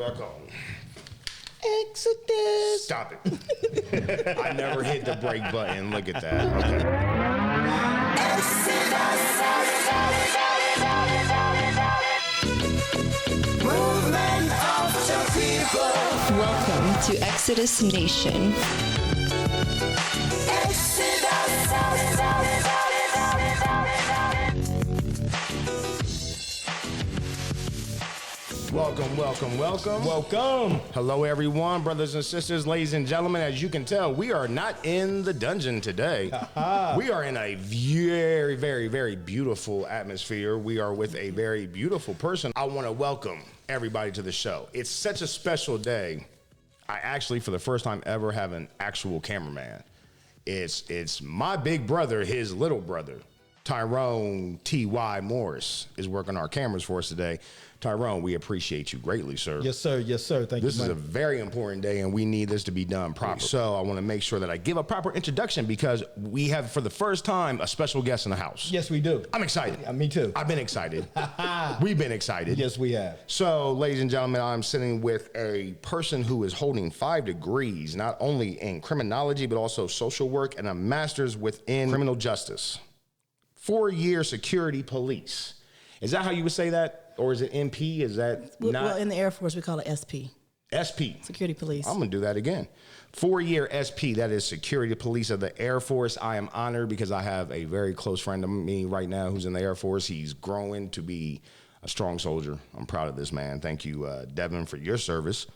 Back on. Exodus. Stop it. I never hit the brake button. Look at that. Okay. Movement of the people. Welcome to Exodus Nation. Welcome. Hello, everyone, brothers and sisters, ladies and gentlemen. As you can tell, we are not in the dungeon today. We are in a very, very, very beautiful atmosphere. We are with a very beautiful person. I want to welcome everybody to the show. It's such a special day. I actually, for the first time ever, have an actual cameraman. It's my big brother, his little brother. Tyrone T.Y. Morris is working our cameras for us today. Tyrone, we appreciate you greatly, sir. Yes, sir. Yes, sir. Thank you. This is a very important day, and we need this to be done properly. So I want to make sure that I give a proper introduction because we have, for the first time, a special guest in the house. Yes, we do. I'm excited. Yeah, me too. I've been excited. We've been excited. Yes, we have. So, ladies and gentlemen, I'm sitting with a person who is holding 5 degrees, not only in criminology, but also social work and a master's within criminal justice. 4-year security police. Is that how you would say that? Or is it MP? Is that not? Well, in the Air Force, we call it SP. SP. Security Police. I'm going to do that again. 4-year SP, that is Security Police of the Air Force. I am honored because I have a very close friend of me right now who's in the Air Force. He's growing to be a strong soldier. I'm proud of this man. Thank you, Devin, for your service.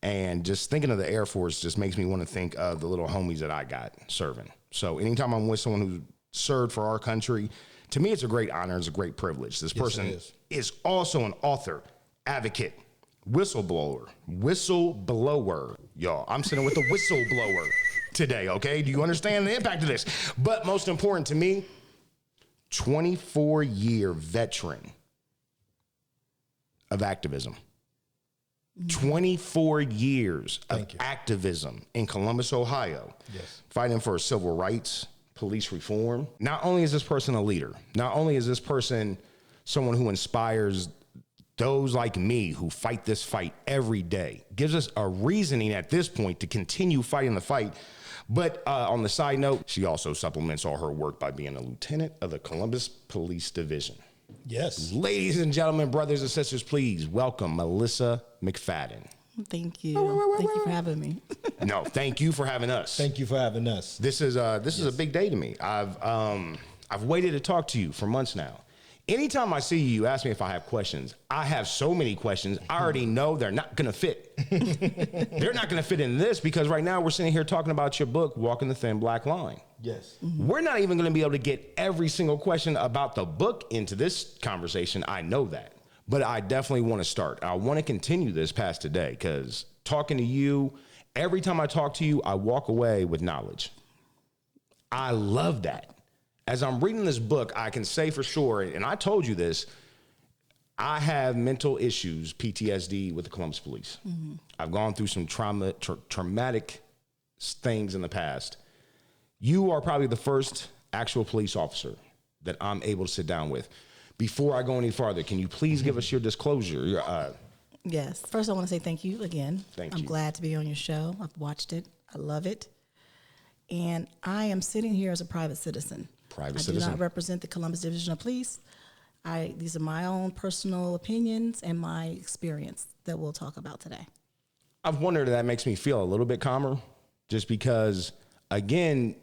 And just thinking of the Air Force just makes me want to think of the little homies that I got serving. So anytime I'm with someone who served for our country, to me, it's a great honor. It's a great privilege. This person is also an author, advocate, whistleblower. Y'all, I'm sitting with a whistleblower today, okay? Do you understand the impact of this? But most important to me, 24-year veteran of activism. 24 years of activism in Columbus, Ohio, fighting for civil rights, police reform. Not only is this person a leader, not only is this person someone who inspires those like me who fight this fight every day, gives us a reasoning at this point to continue fighting the fight. But on the side note, she also supplements all her work by being a lieutenant of the Columbus Police Division. Yes. Ladies and gentlemen, brothers and sisters, please welcome Melissa McFadden. Thank you. Thank you for having me. No, thank you for having us. Thank you for having us. This is a big day to me. I've waited to talk to you for months now. Anytime I see you, you ask me if I have questions. I have so many questions. I already know they're not going to fit. They're not going to fit in this because right now we're sitting here talking about your book, Walking the Thin Black Line. Yes. We're not even going to be able to get every single question about the book into this conversation. I know that. But I definitely want to start. I want to continue this past today because talking to you, every time I talk to you, I walk away with knowledge. I love that. As I'm reading this book, I can say for sure, and I told you this, I have mental issues, PTSD with the Columbus Police. Mm-hmm. I've gone through some traumatic things in the past. You are probably the first actual police officer that I'm able to sit down with. Before I go any farther, can you please give us your disclosure? Yes. First, I want to say thank you again. I'm glad to be on your show. I've watched it. I love it. And I am sitting here as a private citizen. I do not represent the Columbus Division of Police. These are my own personal opinions and my experience that we'll talk about today. I've wondered if that makes me feel a little bit calmer, just because, again,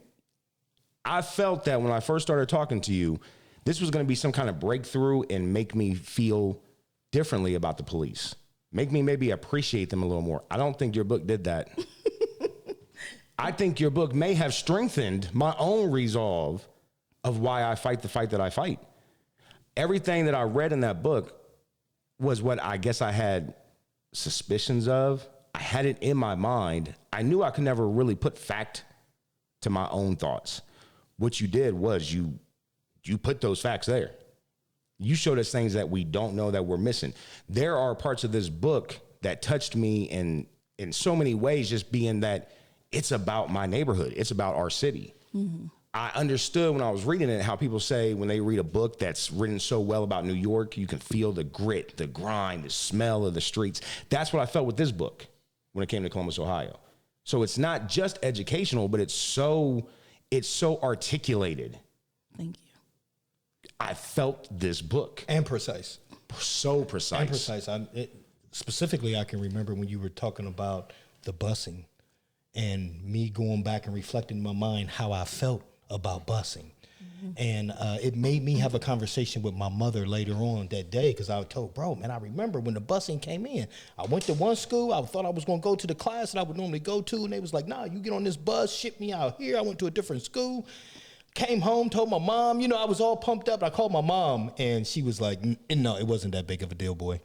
I felt that when I first started talking to you, this was going to be some kind of breakthrough and make me feel differently about the police. Make me maybe appreciate them a little more. I don't think your book did that. I think your book may have strengthened my own resolve of why I fight the fight that I fight. Everything that I read in that book was what I guess I had suspicions of. I had it in my mind. I knew I could never really put fact to my own thoughts. What you did was you put those facts there. You showed us things that we don't know that we're missing. There are parts of this book that touched me in so many ways, just being that it's about my neighborhood. It's about our city. Mm-hmm. I understood when I was reading it how people say when they read a book that's written so well about New York, you can feel the grit, the grind, the smell of the streets. That's what I felt with this book when it came to Columbus, Ohio. So it's not just educational, but it's so articulated. Thank you. I felt this book. And precise. So precise. And precise. Specifically, I can remember when you were talking about the busing and me going back and reflecting in my mind how I felt about busing. Mm-hmm. And it made me have a conversation with my mother later on that day, because I told, bro, man, I remember when the busing came in. I went to one school. I thought I was going to go to the class that I would normally go to, and they was like, nah, you get on this bus, ship me out here. I went to a different school. Came home, told my mom, I was all pumped up. I called my mom, and she was like, no, it wasn't that big of a deal, boy.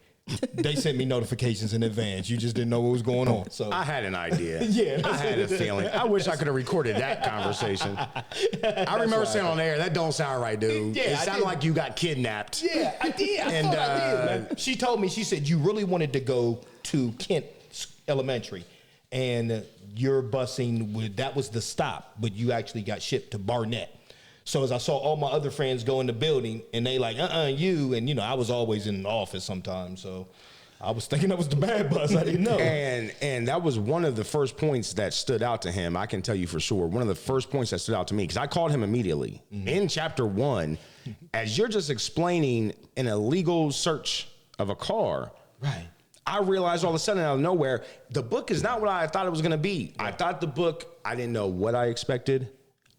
They sent me notifications in advance. You just didn't know what was going on. So I had an idea. Yeah, I had a feeling. I wish I could have recorded that conversation. I remember saying on air, that don't sound right, dude. Yeah, it sounded like you got kidnapped. Yeah, I did. I thought I did, man. She told me, she said, you really wanted to go to Kent Elementary, and your busing, that was the stop, but you actually got shipped to Barnett. So as I saw all my other friends go in the building, and they like, you, and I was always in the office sometimes, so I was thinking that was the bad bus. I didn't know. And that was one of the first points that stood out to him. I can tell you for sure. One of the first points that stood out to me, because I called him immediately in chapter 1, as you're just explaining an illegal search of a car. Right. I realized all of a sudden out of nowhere, the book is not what I thought it was going to be. Right. I thought the book, I didn't know what I expected.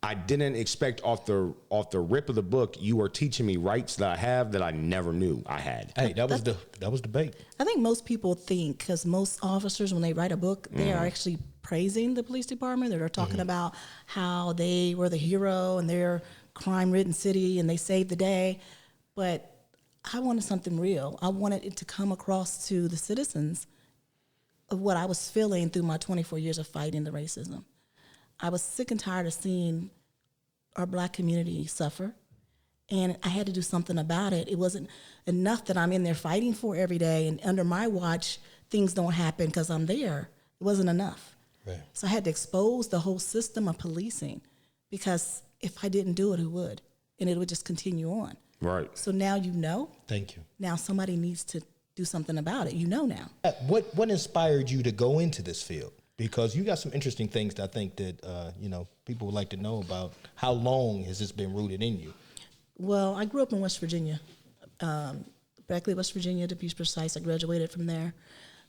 I didn't expect off the rip of the book, you are teaching me rights that I have that I never knew I had. Hey, that was debate. I think most people think, because most officers, when they write a book, they are actually praising the police department. They're talking about how they were the hero and their crime-ridden city and they saved the day. But I wanted something real. I wanted it to come across to the citizens of what I was feeling through my 24 years of fighting the racism. I was sick and tired of seeing our Black community suffer, and I had to do something about it. It wasn't enough that I'm in there fighting for every day, and under my watch, things don't happen because I'm there. It wasn't enough. Right. So I had to expose the whole system of policing, because if I didn't do it, who would? And it would just continue on. Right. So now you know. Thank you. Now somebody needs to do something about it. You know now. What inspired you to go into this field? Because you got some interesting things that I think that, people would like to know about. How long has this been rooted in you? Well, I grew up in West Virginia, Beckley, West Virginia, to be precise. I graduated from there.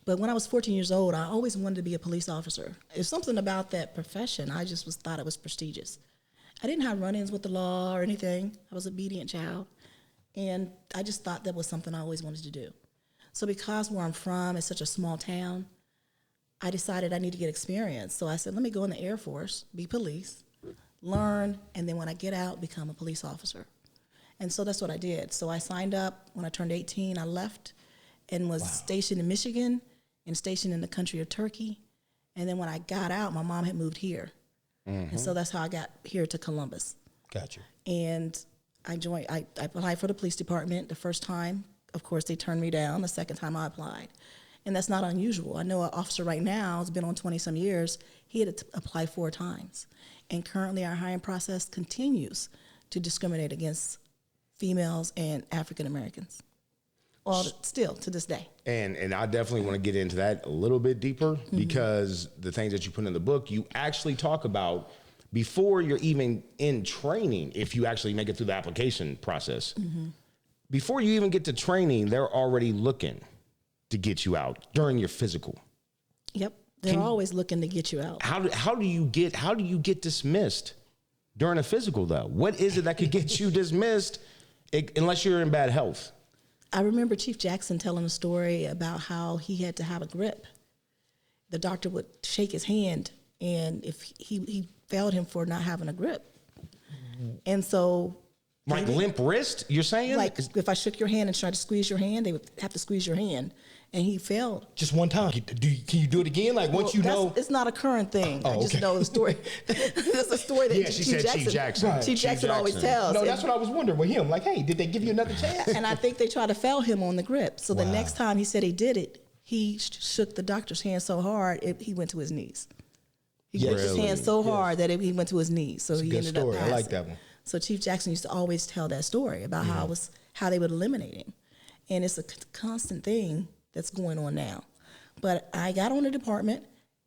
But when I was 14 years old, I always wanted to be a police officer. There's something about that profession. I just thought it was prestigious. I didn't have run-ins with the law or anything. I was an obedient child. And I just thought that was something I always wanted to do. So because where I'm from is such a small town, I decided I need to get experience. So I said, let me go in the Air Force, be police, learn, and then when I get out, become a police officer. And so that's what I did. So I signed up. When I turned 18, I left and was stationed in Michigan and stationed in the country of Turkey. And then when I got out, my mom had moved here. And so that's how I got here to Columbus. Gotcha. And I applied for the police department the first time. Of course, they turned me down. The second time I applied. And that's not unusual. I know an officer right now has been on 20-some years. He had to apply 4 times. And currently our hiring process continues to discriminate against females and African Americans. Well, still to this day. And I definitely want to get into that a little bit deeper, because the things that you put in the book, you actually talk about before you're even in training, if you actually make it through the application process. Before you even get to training, they're already looking to get you out during your physical. Yep. They're always looking to get you out. How do you get dismissed during a physical though? What is it that could get you dismissed unless you're in bad health? I remember Chief Jackson telling a story about how he had to have a grip. The doctor would shake his hand, and if he failed him for not having a grip. And so like limp wrist, you're saying? Like if I shook your hand and tried to squeeze your hand, they would have to squeeze your hand. And he failed. Just one time. Can you do it again? Like once you know? It's not a current thing. I just know the story. That's a story that Chief Jackson. Right. Chief Jackson always tells. No, that's what I was wondering with him. Like, hey, did they give you another chance? And I think they tried to fail him on the grip. So the next time he said he did it, he shook the doctor's hand so hard, he went to his knees. He gripped his hand so hard that he went to his knees. So it's he ended up passing. I like that one. So Chief Jackson used to always tell that story about how they would eliminate him. And it's a constant thing that's going on now. But I got on the department,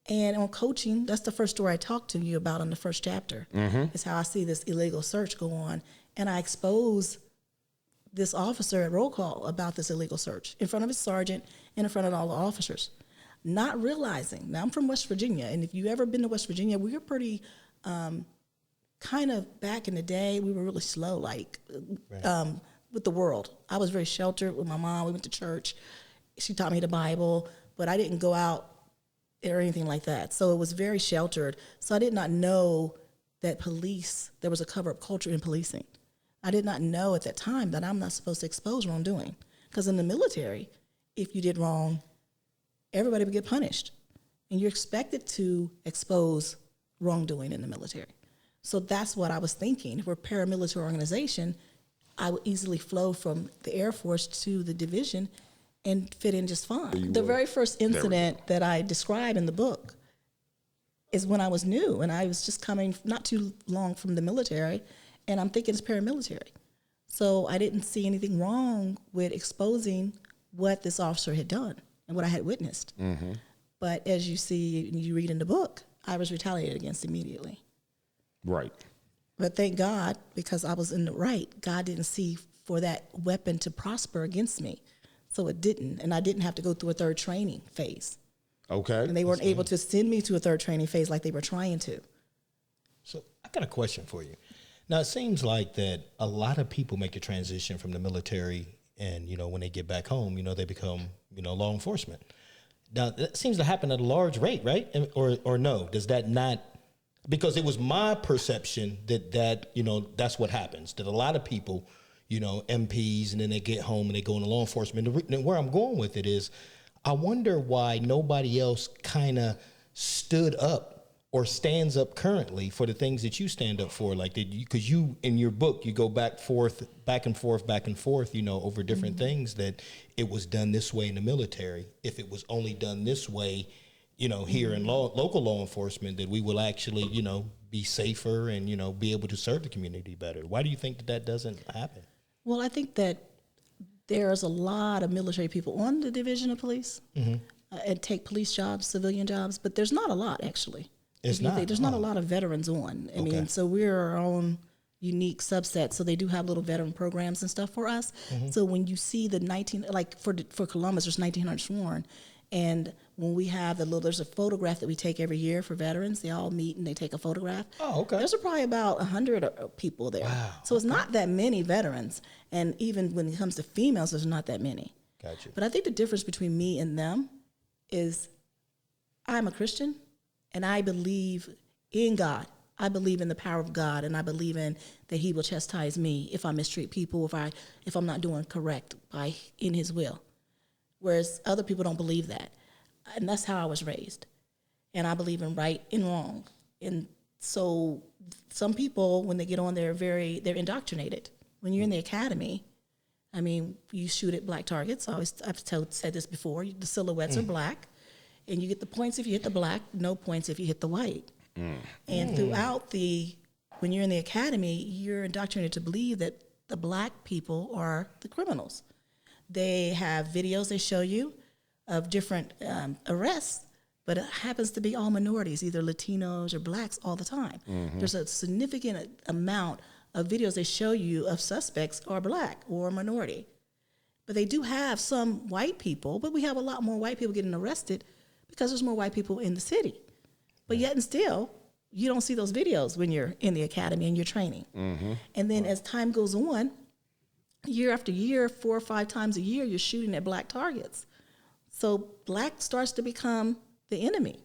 and on coaching, that's the first story I talked to you about in the first chapter, is how I see this illegal search go on. And I expose this officer at roll call about this illegal search in front of his sergeant and in front of all the officers, not realizing. Now, I'm from West Virginia, and if you've ever been to West Virginia, we were pretty kind of back in the day, we were really slow, like with the world. I was very sheltered with my mom. We went to church. She taught me the Bible, but I didn't go out or anything like that. So it was very sheltered. So I did not know that there was a cover-up culture in policing. I did not know at that time that I'm not supposed to expose wrongdoing. Because in the military, if you did wrong, everybody would get punished. And you're expected to expose wrongdoing in the military. So that's what I was thinking. If we're a paramilitary organization, I would easily flow from the Air Force to the division and fit in just fine. The very first incident that I describe in the book is when I was new, and I was just coming not too long from the military, and I'm thinking it's paramilitary. So I didn't see anything wrong with exposing what this officer had done and what I had witnessed. Mm-hmm. But as you see, you read in the book, I was retaliated against immediately. Right. But thank God, because I was in the right, God didn't see for that weapon to prosper against me. So it didn't, and I didn't have to go through a third training phase. Okay. And they weren't able to send me to a third training phase like they were trying to. So I got a question for you. Now, it seems like that a lot of people make a transition from the military and, when they get back home, they become, law enforcement. Now, that seems to happen at a large rate, right? Or no? Does that not? Because it was my perception that that's what happens, that a lot of people, MPs, and then they get home and they go into law enforcement. And where I'm going with it is, I wonder why nobody else kind of stood up or stands up currently for the things that you stand up for, like because you in your book you go back and forth, over different things, that it was done this way in the military. If it was only done this way, here in local law enforcement, that we will actually, be safer and be able to serve the community better. Why do you think that doesn't happen? Well, I think that there's a lot of military people on the division of police and take police jobs, civilian jobs, but there's not a lot actually. There's not a lot of veterans on. I mean, so we're our own unique subset. So they do have little veteran programs and stuff for us. Mm-hmm. So when you see the for Columbus, there's 1,900 sworn. And when we have there's a photograph that we take every year for veterans. They all meet and they take a photograph. Oh, okay. There's probably about 100 people there. Wow. So it's not that many veterans. And even when it comes to females, there's not that many. Gotcha. But I think the difference between me and them is I'm a Christian and I believe in God. I believe in the power of God, and I believe in that He will chastise me if I mistreat people, if I'm not doing correct in His will. Whereas other people don't believe that. And that's how I was raised. And I believe in right and wrong. And so some people, when they get on, they're indoctrinated. When you're in the academy, I mean, you shoot at black targets. I've said this before. The silhouettes are black. And you get the points if you hit the black, no points if you hit the white. And throughout when you're in the academy, you're indoctrinated to believe that the black people are the criminals. They have videos they show you of different arrests, but it happens to be all minorities, either Latinos or blacks all the time. Mm-hmm. There's a significant amount of videos they show you of suspects are black or minority. But they do have some white people, but we have a lot more white people getting arrested because there's more white people in the city. But yet and still, you don't see those videos when you're in the academy and you're training. Mm-hmm. And then as time goes on, year after year, 4 or 5 times a year, you're shooting at black targets. So black starts to become the enemy.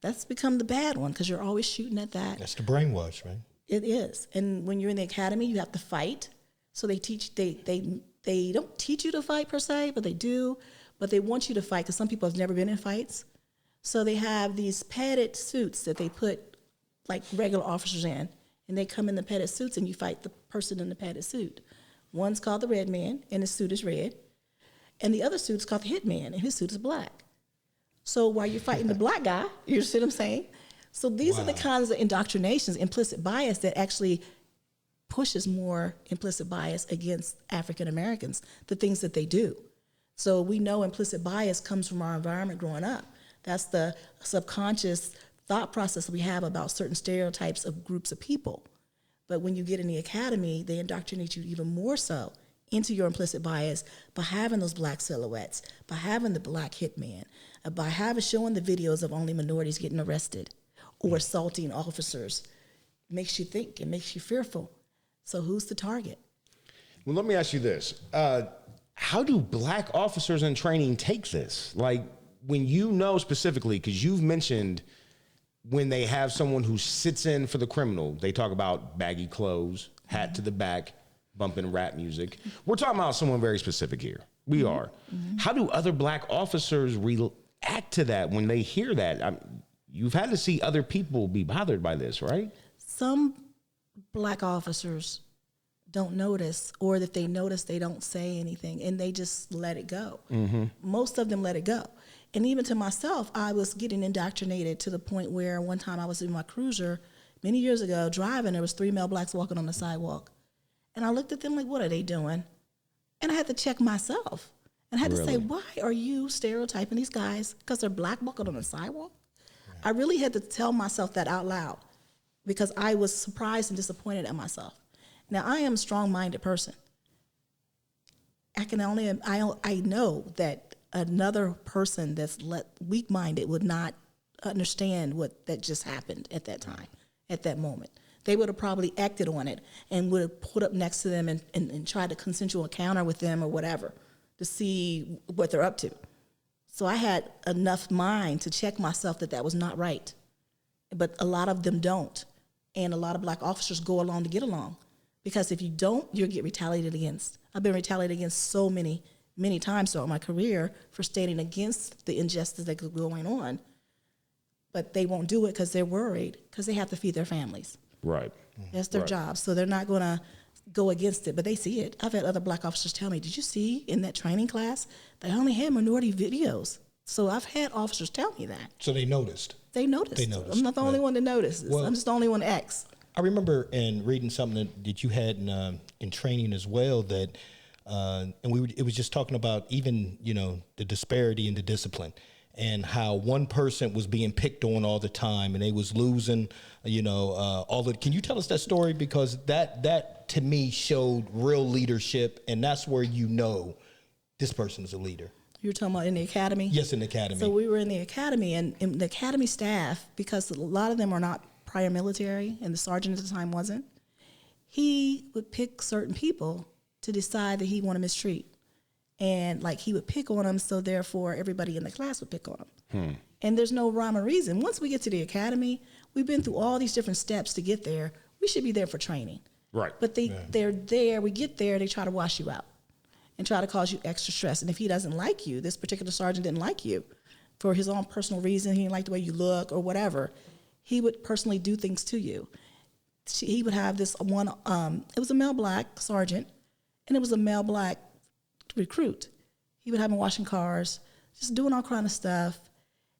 That's become the bad one because you're always shooting at that. That's the brainwash, right? It is. And when you're in the academy, you have to fight. So they don't teach you to fight per se, but they do. But they want you to fight because some people have never been in fights. So they have these padded suits that they put like regular officers in, and they come in the padded suits and you fight the person in the padded suit. One's called the red man, and his suit is red. And the other suit's called the hit man, and his suit is black. So while you're fighting the black guy, you see what I'm saying? So these are the kinds of indoctrinations, implicit bias, that actually pushes more implicit bias against African Americans, the things that they do. So we know implicit bias comes from our environment growing up. That's the subconscious thought process we have about certain stereotypes of groups of people. But when you get in the academy, they indoctrinate you even more so into your implicit bias by having those black silhouettes, by having the black hitman, by showing the videos of only minorities getting arrested or assaulting officers. It makes you think, it makes you fearful. So who's the target? Well, let me ask you this. How do black officers in training take this? Like, when you know specifically, because you've mentioned when they have someone who sits in for the criminal, they talk about baggy clothes, hat to the back, bumping rap music. We're talking about someone very specific here. We are. How do other black officers react to that when they hear that? You've had to see other people be bothered by this, right? Some black officers don't notice, or if they notice, they don't say anything, and they just let it go. Most of them let it go. And even to myself, I was getting indoctrinated to the point where one time I was in my cruiser many years ago driving, there was 3 male blacks walking on the sidewalk. And I looked at them like, what are they doing? And I had to check myself. And I had to say, why are you stereotyping these guys because they're black walking on the sidewalk? Right. I really had to tell myself that out loud because I was surprised and disappointed at myself. Now, I am a strong-minded person. I know that another person that's weak-minded would not understand what that just happened at that time, at that moment. They would have probably acted on it and would have put up next to them and tried a consensual encounter with them or whatever to see what they're up to. So I had enough mind to check myself that was not right. But a lot of them don't. And a lot of black officers go along to get along. Because if you don't, you'll get retaliated against. I've been retaliated against so many times throughout my career for standing against the injustice that's going on. But they won't do it because they're worried, because they have to feed their families. Right. That's their job. So they're not going to go against it, but they see it. I've had other black officers tell me, did you see in that training class, they only had minority videos? So I've had officers tell me that. So they noticed. They noticed. I'm not the only one that notices. Well, I'm just the only one that acts. I remember in reading something that you had in training as well that, it was just talking about even, the disparity in the discipline and how one person was being picked on all the time and they was losing, can you tell us that story? Because that to me showed real leadership, and that's where this person is a leader. You're talking about in the academy? Yes, in the academy. So we were in the academy, and the academy staff, because a lot of them are not prior military, and the sergeant at the time wasn't, he would pick certain people to decide that he want to mistreat. And he would pick on them, so therefore everybody in the class would pick on them. And there's no rhyme or reason. Once we get to the academy, we've been through all these different steps to get there. We should be there for training. Right. But they're there, we get there, they try to wash you out and try to cause you extra stress. And if he doesn't like you, this particular sergeant didn't like you for his own personal reason, he didn't like the way you look or whatever, he would personally do things to you. He would have this one, it was a male black sergeant, and it was a male black recruit. He would have him washing cars, just doing all kind of stuff.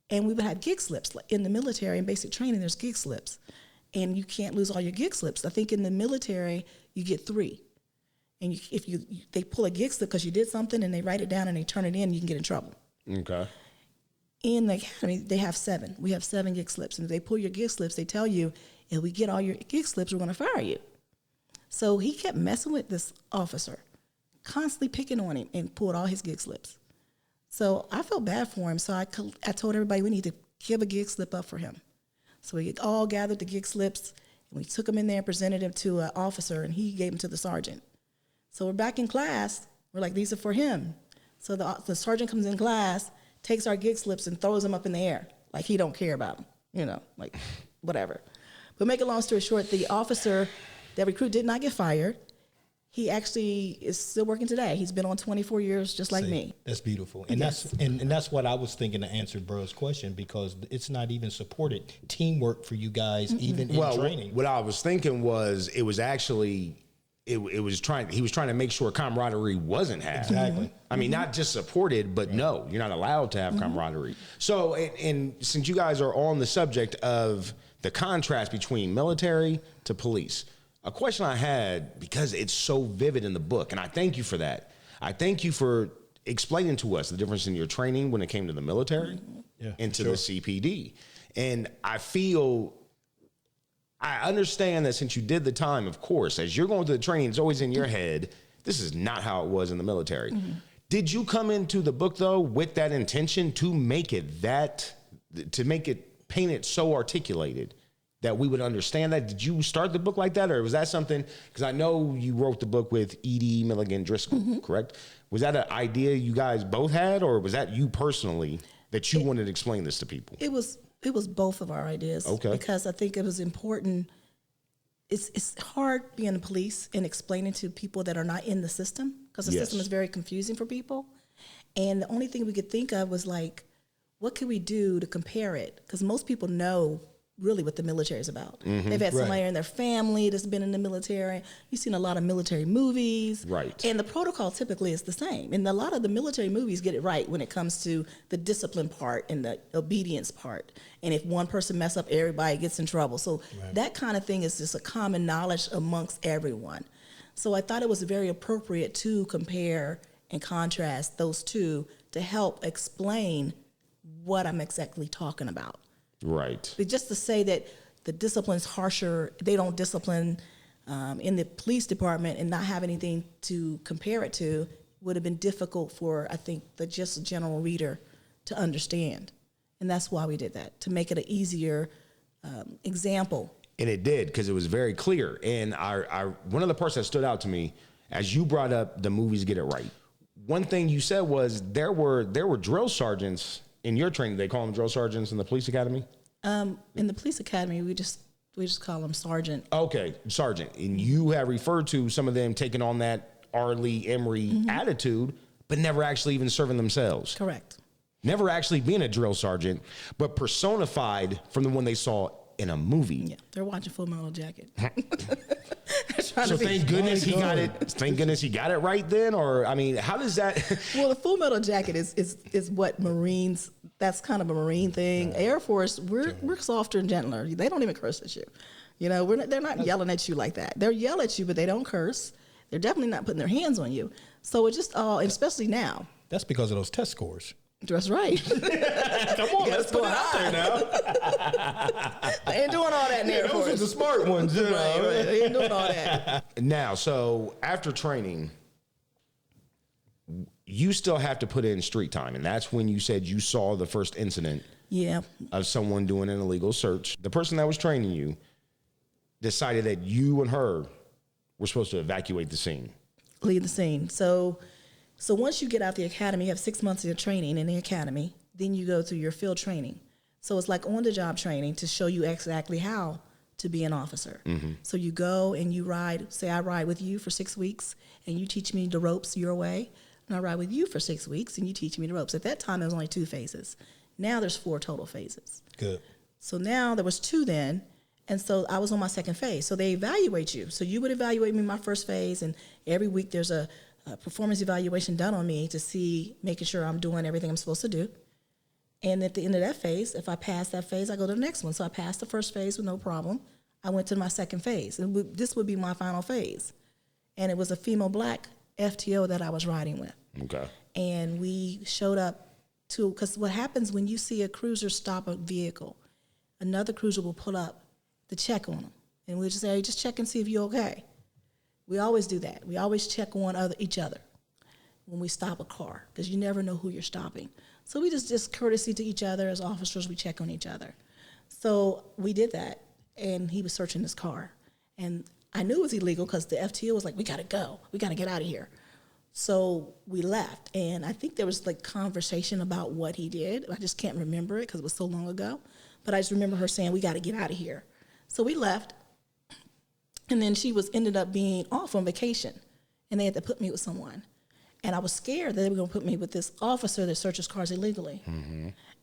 And we would have gig slips. In the military, in basic training, there's gig slips. And you can't lose all your gig slips. I think in the military, you get 3. And if they pull a gig slip because you did something and they write it down and they turn it in, you can get in trouble. Okay. In the academy, they have 7. We have 7 gig slips. And if they pull your gig slips, they tell you, if we get all your gig slips, we're going to fire you. So he kept messing with this officer, constantly picking on him, and pulled all his gig slips. So I felt bad for him. So I told everybody we need to give a gig slip up for him. So we all gathered the gig slips, and we took them in there and presented them to an officer, and he gave them to the sergeant. So we're back in class. We're like, these are for him. So the sergeant comes in class, takes our gig slips, and throws them up in the air like he don't care about them, whatever. But make a long story short, the officer, that recruit, did not get fired. He actually is still working today. He's been on 24 years, just like me. That's beautiful, and that's what I was thinking to answer Bro's question, because it's not even supported teamwork for you guys, even in training. What I was thinking was it was actually he was trying to make sure camaraderie wasn't had. Exactly. I mean, not just supported, but no, you're not allowed to have camaraderie. So, and since you guys are on the subject of the contrast between military to police, a question I had, because it's so vivid in the book, and I thank you for that. I thank you for explaining to us the difference in your training when it came to the military and to the CPD. And I understand that since you did the time, of course, as you're going through the training, it's always in your head, this is not how it was in the military. Did you come into the book, though, with that intention to make it paint it so articulated that we would understand that? Did you start the book like that, or was that something, because I know you wrote the book with E.D. Milligan Driscoll, correct? Was that an idea you guys both had, or was that you personally that you wanted to explain this to people? It was both of our ideas. Okay. Because I think it was important. It's hard being a police and explaining to people that are not in the system, because the system is very confusing for people. And the only thing we could think of was like, what could we do to compare it? Because most people know really what the military is about. They've had somebody in their family that's been in the military. You've seen a lot of military movies. Right. And the protocol typically is the same. And a lot of the military movies get it right when it comes to the discipline part and the obedience part. And if one person mess up, everybody gets in trouble. So that kind of thing is just a common knowledge amongst everyone. So I thought it was very appropriate to compare and contrast those two to help explain what I'm exactly talking about. Right. But just to say that the discipline's harsher, they don't discipline in the police department, and not have anything to compare it to would have been difficult for, I think, just a general reader to understand. And that's why we did that, to make it an easier example. And it did, because it was very clear. And one of the parts that stood out to me, as you brought up the movies get it right, one thing you said was there were drill sergeants in your training. They call them drill sergeants in the police academy? In the police academy, we just call them sergeant. Okay, sergeant. And you have referred to some of them taking on that R. Lee Emery attitude, but never actually even serving themselves. Correct. Never actually being a drill sergeant, but personified from the one they saw in a movie. Yeah, they're watching Full Metal Jacket. So thank goodness he got it. Thank goodness he got it right then. Or I mean, how does that? Well, the Full Metal Jacket is what Marines. That's kind of a Marine thing. Air Force, we're softer and gentler. They don't even curse at you. You know, they're not yelling at you like that. They'll yell at you, but they don't curse. They're definitely not putting their hands on you. So it's just especially now. That's because of those test scores. That's right. Come on, let's put it out there now. I ain't doing all that in Air Force. Those are the smart ones, you know. Right. I ain't doing all that. Now, so after training, you still have to put in street time, and that's when you said you saw the first incident of someone doing an illegal search. The person that was training you decided that you and her were supposed to evacuate the scene. Leave the scene. So once you get out the academy, you have 6 months of your training in the academy, then you go through your field training. So it's like on-the-job training to show you exactly how to be an officer. So you go and you ride, say I ride with you for 6 weeks, and you teach me the ropes your way, and I ride with you for 6 weeks, and you teach me the ropes. At that time, there was only 2 phases. Now there's 4 total phases. Good. So now there was 2 then, and so I was on my second phase. So they evaluate you. So you would evaluate me in my first phase, and every week there's a performance evaluation done on me to see, making sure I'm doing everything I'm supposed to do. And at the end of that phase, if I pass that phase, I go to the next one. So I passed the first phase with no problem. I went to my second phase, and this would be my final phase. And it was a female black FTO that I was riding with. Okay. And we showed up because what happens when you see a cruiser stop a vehicle, another cruiser will pull up to check on them. And we'll just say, hey, just check and see if you're okay. We always do that. We always check on each other when we stop a car, because you never know who you're stopping. So we just courtesy to each other as officers, we check on each other. So we did that, and he was searching his car. And I knew it was illegal because the FTO was like, we got to go. We got to get out of here. So we left, and I think there was like conversation about what he did. I just can't remember it because it was so long ago. But I just remember her saying, we got to get out of here. So we left. And then she ended up being off on vacation, and they had to put me with someone. And I was scared that they were going to put me with this officer that searches cars illegally.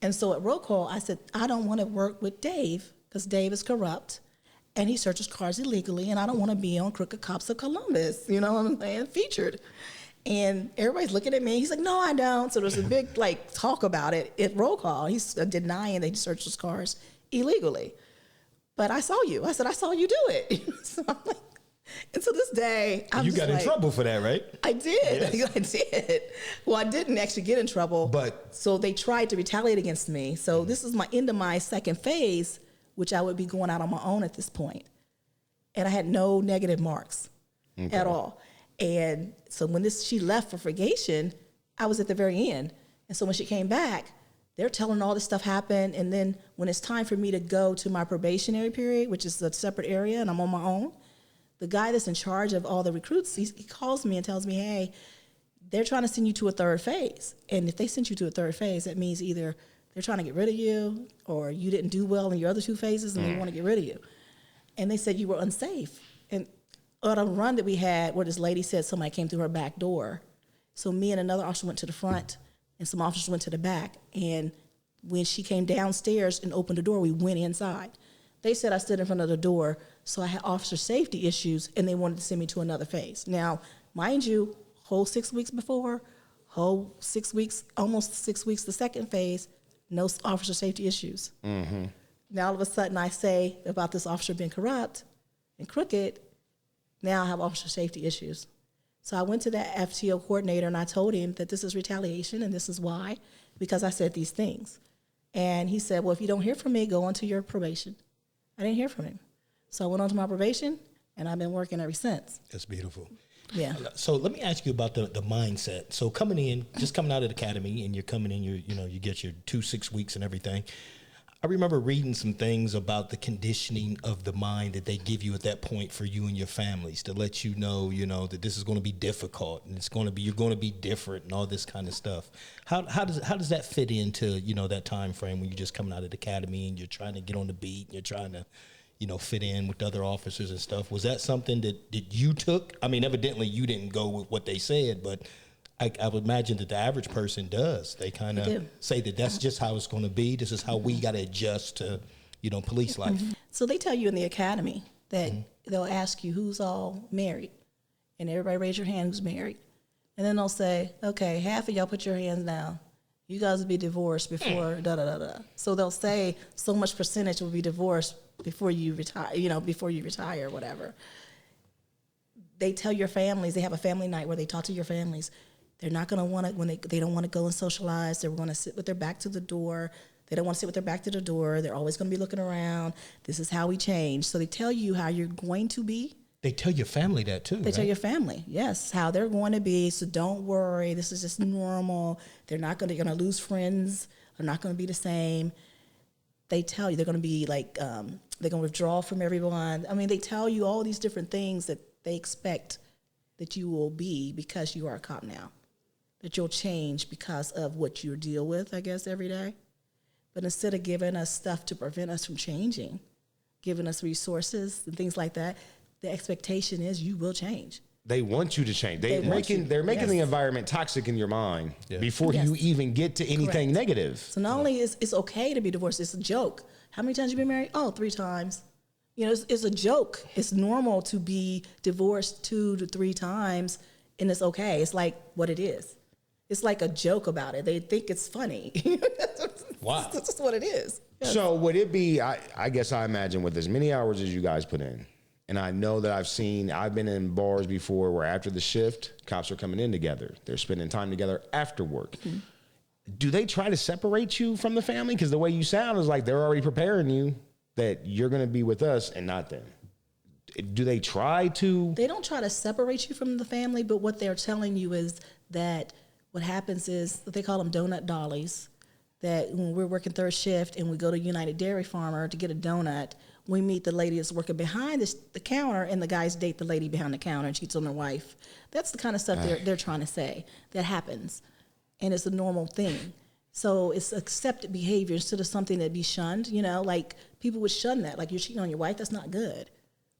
And so at roll call, I said, I don't want to work with Dave because Dave is corrupt, and he searches cars illegally, and I don't want to be on Crooked Cops of Columbus, you know what I'm saying, featured. And everybody's looking at me. He's like, no, I don't. So there's a big talk about it at roll call. He's denying they searched his cars illegally. But I saw you. I said, I saw you do it. So I'm like, and to this day, I'm you got in trouble for that, right? I did. Yes. I did. Well, I didn't actually get in trouble. But so they tried to retaliate against me. So this is my end of my second phase, which I would be going out on my own at this point. And I had no negative marks at all. And so when she left for frigation, I was at the very end. And so when she came back, they're telling all this stuff happened. And then when it's time for me to go to my probationary period, which is a separate area, and I'm on my own, the guy that's in charge of all the recruits, he calls me and tells me, hey, they're trying to send you to a third phase. And if they sent you to a third phase, that means either they're trying to get rid of you or you didn't do well in your other two phases and they want to get rid of you. And they said you were unsafe. And on a run that we had where this lady said somebody came through her back door. So me and another officer went to the front and some officers went to the back. And when she came downstairs and opened the door, we went inside. They said I stood in front of the door, so I had officer safety issues, and they wanted to send me to another phase. Now, mind you, whole 6 weeks before, whole 6 weeks, almost 6 weeks, the second phase, no officer safety issues. Mm-hmm. Now, all of a sudden, I say about this officer being corrupt and crooked, now I have officer safety issues. So I went to that FTO coordinator, and I told him that this is retaliation, and this is why, because I said these things. And he said, well, if you don't hear from me, go on to your probation. I didn't hear from him. So I went on to my probation, and I've been working ever since. That's beautiful. Yeah. So let me ask you about the mindset. So coming out of the academy, and you're coming in, you get your 2 6 weeks and everything. I remember reading some things about the conditioning of the mind that they give you at that point for you and your families to let you know, that this is going to be difficult and you're going to be different and all this kind of stuff. How does that fit into, that time frame when you're just coming out of the academy and you're trying to get on the beat and you're trying to, fit in with other officers and stuff? Was that something that you took? I mean, evidently you didn't go with what they said, but I would imagine that the average person does. They kind of say that that's just how it's going to be. This is how we got to adjust to, police life. Mm-hmm. So they tell you in the academy that they'll ask you who's all married, and everybody raise your hand who's married. And then they'll say, okay, half of y'all put your hands down. You guys will be divorced before da-da-da-da. So they'll say so much percentage will be divorced before you retire, or whatever. They tell your families, they have a family night where they talk to your families. They're not going to want to, they don't want to go and socialize. They're going to sit with their back to the door. They don't want to sit with their back to the door. They're always going to be looking around. This is how we change. So they tell you how you're going to be. They tell your family that too, They tell your family, yes, how they're going to be. So don't worry. This is just normal. They're going to lose friends. They're not going to be the same. They tell you they're going to be they're going to withdraw from everyone. I mean, they tell you all these different things that they expect that you will be because you are a cop now, that you'll change because of what you deal with, I guess, every day. But instead of giving us stuff to prevent us from changing, giving us resources and things like that, the expectation is you will change. They want you to change. They're making the environment toxic in your mind before you even get to anything negative. So not only is it's okay to be divorced, it's a joke. How many times you been married? Oh, 3 times. It's a joke. It's normal to be divorced 2 to 3 times, and it's okay. It's like what it is. It's like a joke about it. They think it's funny. Wow. That's just what it is. Yes. So would it be, I guess I imagine with as many hours as you guys put in, and I know that I've been in bars before where after the shift, cops are coming in together. They're spending time together after work. Mm-hmm. Do they try to separate you from the family? Because the way you sound is like they're already preparing you that you're going to be with us and not them. Do they try to? They don't try to separate you from the family, but what they're telling you is that what happens is they call them donut dollies, that when we're working third shift and we go to United Dairy Farmer to get a donut, we meet the lady that's working behind the counter, and the guys date the lady behind the counter and cheats on their wife. That's the kind of stuff they're trying to say that happens, and it's a normal thing. So it's accepted behavior instead of something that be shunned. Like people would shun that, like you're cheating on your wife. That's not good,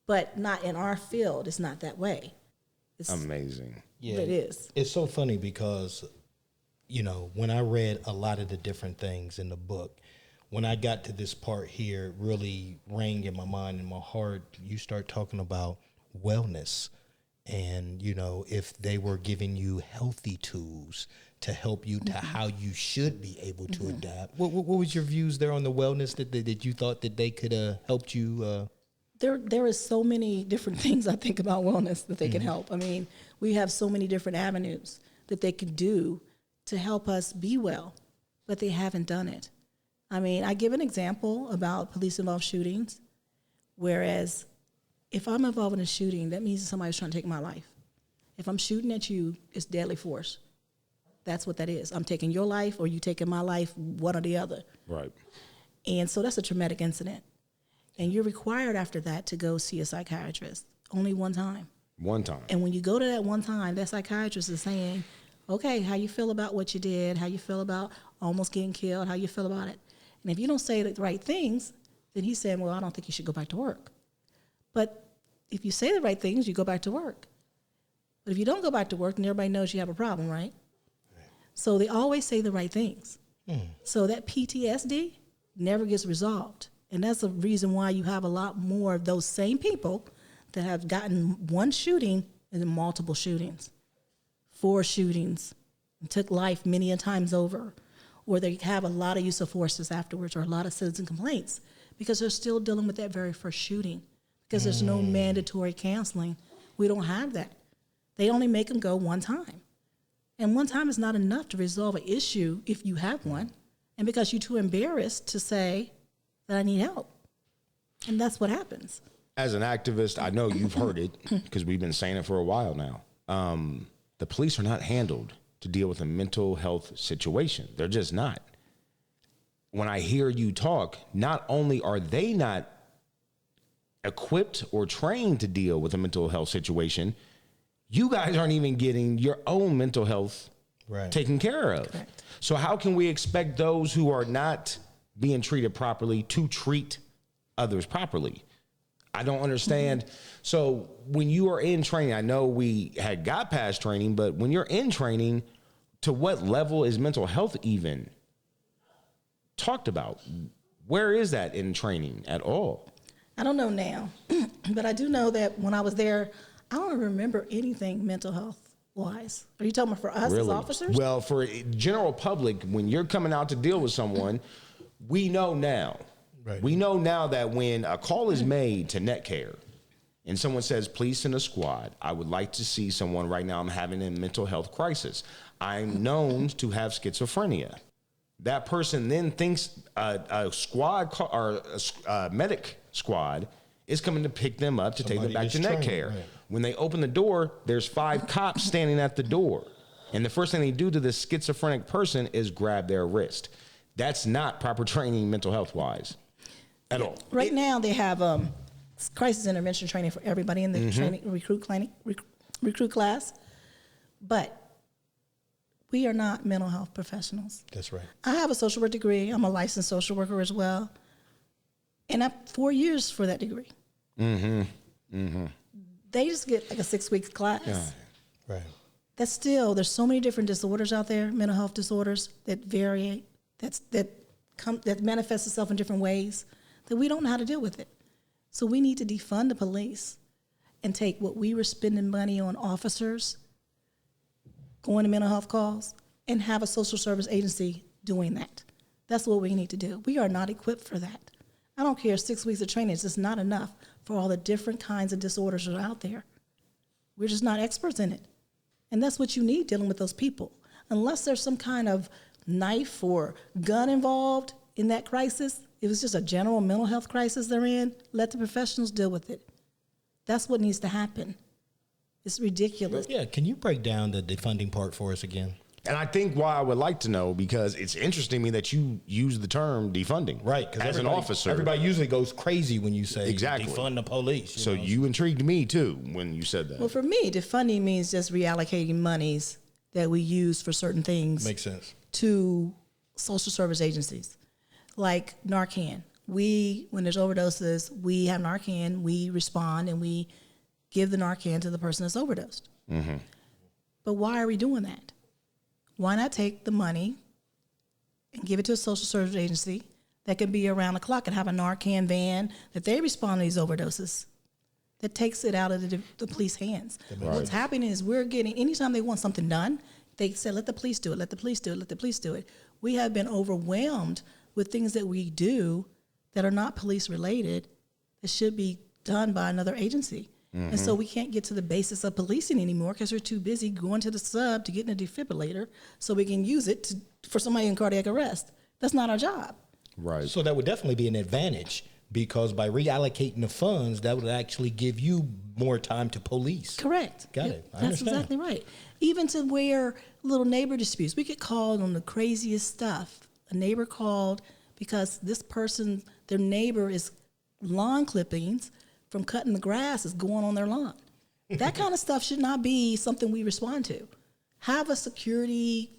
but not in our field. It's not that way. It's amazing. Yeah, it is. It's so funny because, when I read a lot of the different things in the book, when I got to this part here, it really rang in my mind and my heart. You start talking about wellness and, you know, if they were giving you healthy tools to help you to how you should be able to adapt. What was your views there on the wellness that you thought that they could have helped you? There is so many different things I think about wellness that they can help. I mean, we have so many different avenues that they can do to help us be well, but they haven't done it. I mean, I give an example about police-involved shootings, whereas if I'm involved in a shooting, that means somebody's trying to take my life. If I'm shooting at you, it's deadly force. That's what that is. I'm taking your life or you taking my life, one or the other. Right. And so that's a traumatic incident. And you're required after that to go see a psychiatrist only one time. One time. And when you go to that one time, that psychiatrist is saying, okay, how you feel about what you did, how you feel about almost getting killed, how you feel about it. And if you don't say the right things, then he's saying, well, I don't think you should go back to work. But if you say the right things, you go back to work. But if you don't go back to work, then everybody knows you have a problem, right? So they always say the right things. So that PTSD never gets resolved. And that's the reason why you have a lot more of those same people that have gotten one shooting and then multiple shootings, 4 shootings, and took life many a times over. Or they have a lot of use of forces afterwards or a lot of citizen complaints because they're still dealing with that very first shooting because there's no mandatory counseling. We don't have that. They only make them go one time. And one time is not enough to resolve an issue if you have one, and because you're too embarrassed to say that I need help. And that's what happens. As an activist, I know you've heard it because we've been saying it for a while now. The police are not handled to deal with a mental health situation. They're just not. When I hear you talk, not only are they not equipped or trained to deal with a mental health situation, you guys aren't even getting your own mental health taken care of. Correct. So how can we expect those who are not being treated properly to treat others properly? I don't understand. So when you are in training, I know we had got past training, but when you're in training, to what level is mental health even talked about? Where is that in training at all? I don't know now, but I do know that when I was there, I don't remember anything mental health wise. Are you talking about for us as officers? Well, for general public, when you're coming out to deal with someone, we know now. Right. We know now that when a call is made to NetCare and someone says, please send a squad, I would like to see someone right now. I'm having a mental health crisis. I'm known to have schizophrenia. That person then thinks a squad or a medic squad is coming to pick them up to take them back to NetCare. Right. When they open the door, there's 5 cops standing at the door. And the first thing they do to this schizophrenic person is grab their wrist. That's not proper training mental health wise at all. Right now they have crisis intervention training for everybody in the training recruit class. But we are not mental health professionals. That's right. I have a social work degree. I'm a licensed social worker as well. And I have 4 years for that degree. They just get like a 6-week class. Yeah. Right. That's still, there's so many different disorders out there, mental health disorders that vary, that manifests itself in different ways that we don't know how to deal with it. So we need to defund the police and take what we were spending money on officers going to mental health calls and have a social service agency doing that. That's what we need to do. We are not equipped for that. I don't care, 6 weeks of training is just not enough for all the different kinds of disorders that are out there. We're just not experts in it. And that's what you need dealing with those people. Unless there's some kind of knife or gun involved in that crisis, if it's just a general mental health crisis they're in, let the professionals deal with it. That's what needs to happen. It's ridiculous. Yeah, can you break down the defunding part for us again? And I think why I would like to know, because it's interesting to me that you use the term defunding. Right. Because as an officer. Everybody usually goes crazy when you say defund the police. So you intrigued me too when you said that. Well, for me, defunding means just reallocating monies that we use for certain things. Makes sense. To social service agencies. Like Narcan. When there's overdoses, we have Narcan, we respond and we give the Narcan to the person that's overdosed. But why are we doing that? Why not take the money and give it to a social service agency? that can be around the clock and have a Narcan van that they respond to these overdoses. That takes it out of the police hands. Right. What's happening is we're getting, anytime they want something done, they say, let the police do it, let the police do it, let the police do it. We have been overwhelmed with things that we do that are not police related that should be done by another agency. Mm-hmm. And so we can't get to the basis of policing anymore because we're too busy going to the sub to get in a defibrillator so we can use it for somebody in cardiac arrest. That's not our job. Right. So that would definitely be an advantage because by reallocating the funds, that would actually give you more time to police. Correct. Got it. I That's understand. exactly right. Even to where little neighbor disputes, we get called on the craziest stuff. A neighbor called because this person, their neighbor is lawn clippings from cutting the grass is going on their lawn. That kind of stuff should not be something we respond to. Have a security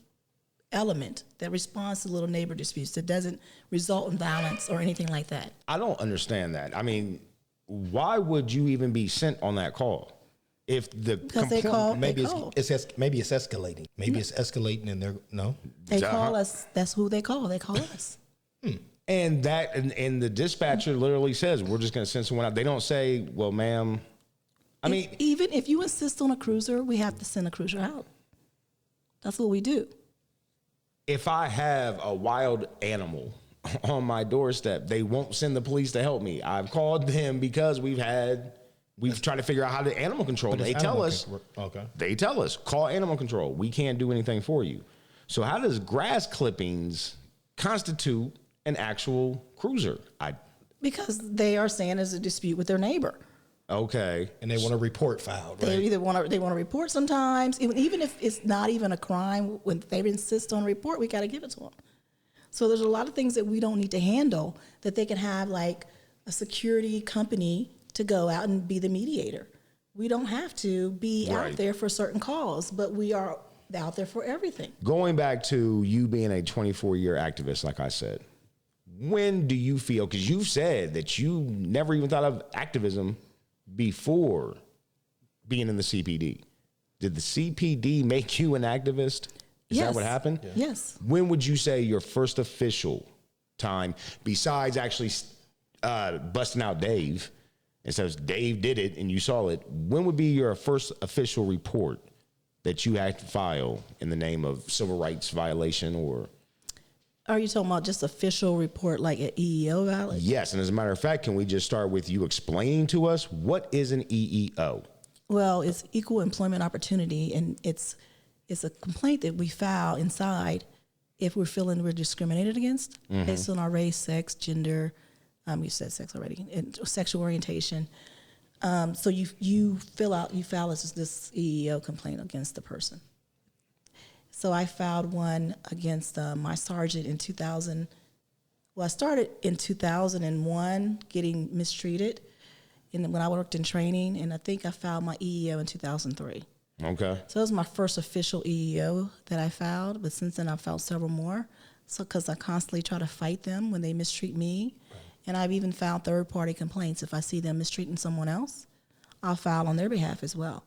element that responds to little neighbor disputes that doesn't result in violence or anything like that. I don't understand that. I mean, why would you even be sent on that call? If the maybe it's escalating. Maybe it's escalating and they call us. That's who they call. They call us. And the dispatcher literally says, we're just going to send someone out. They don't say, well, ma'am. I mean, even if you insist on a cruiser, we have to send a cruiser out. That's what we do. If I have a wild animal on my doorstep, they won't send the police to help me. I've called them because we've tried to figure out how to animal control. They tell us, call animal control. We can't do anything for you. So how does grass clippings constitute an actual cruiser? Because they are saying there's a dispute with their neighbor. Okay. And they want a report filed, right? They either want to report sometimes, even if it's not even a crime, when they insist on a report, we got to give it to them. So there's a lot of things that we don't need to handle that they can have like a security company to go out and be the mediator. We don't have to be out there for certain calls, but we are out there for everything. Going back to you being a 24-year activist, like I said, when do you feel, because you've said that you never even thought of activism before being in the CPD. Did the CPD make you an activist? Is that what happened? Yeah. Yes. When would you say your first official time, besides actually busting out Dave, and says Dave did it and you saw it, when would be your first official report that you had to file in the name of civil rights violation? Or are you talking about just official report like an EEO violation? Yes, and as a matter of fact, can we just start with you explaining to us what is an EEO? Well, it's equal employment opportunity, and it's a complaint that we file inside if we're feeling we're discriminated against based on our race, sex, gender. You said sex already, and sexual orientation. So you file this EEO complaint against the person. So I filed one against my sergeant in 2000. Well, I started in 2001 getting mistreated when I worked in training, and I think I filed my EEO in 2003. Okay. So that was my first official EEO that I filed, but since then I've filed several more. So because I constantly try to fight them when they mistreat me. Right. And I've even filed third-party complaints. If I see them mistreating someone else, I'll file on their behalf as well.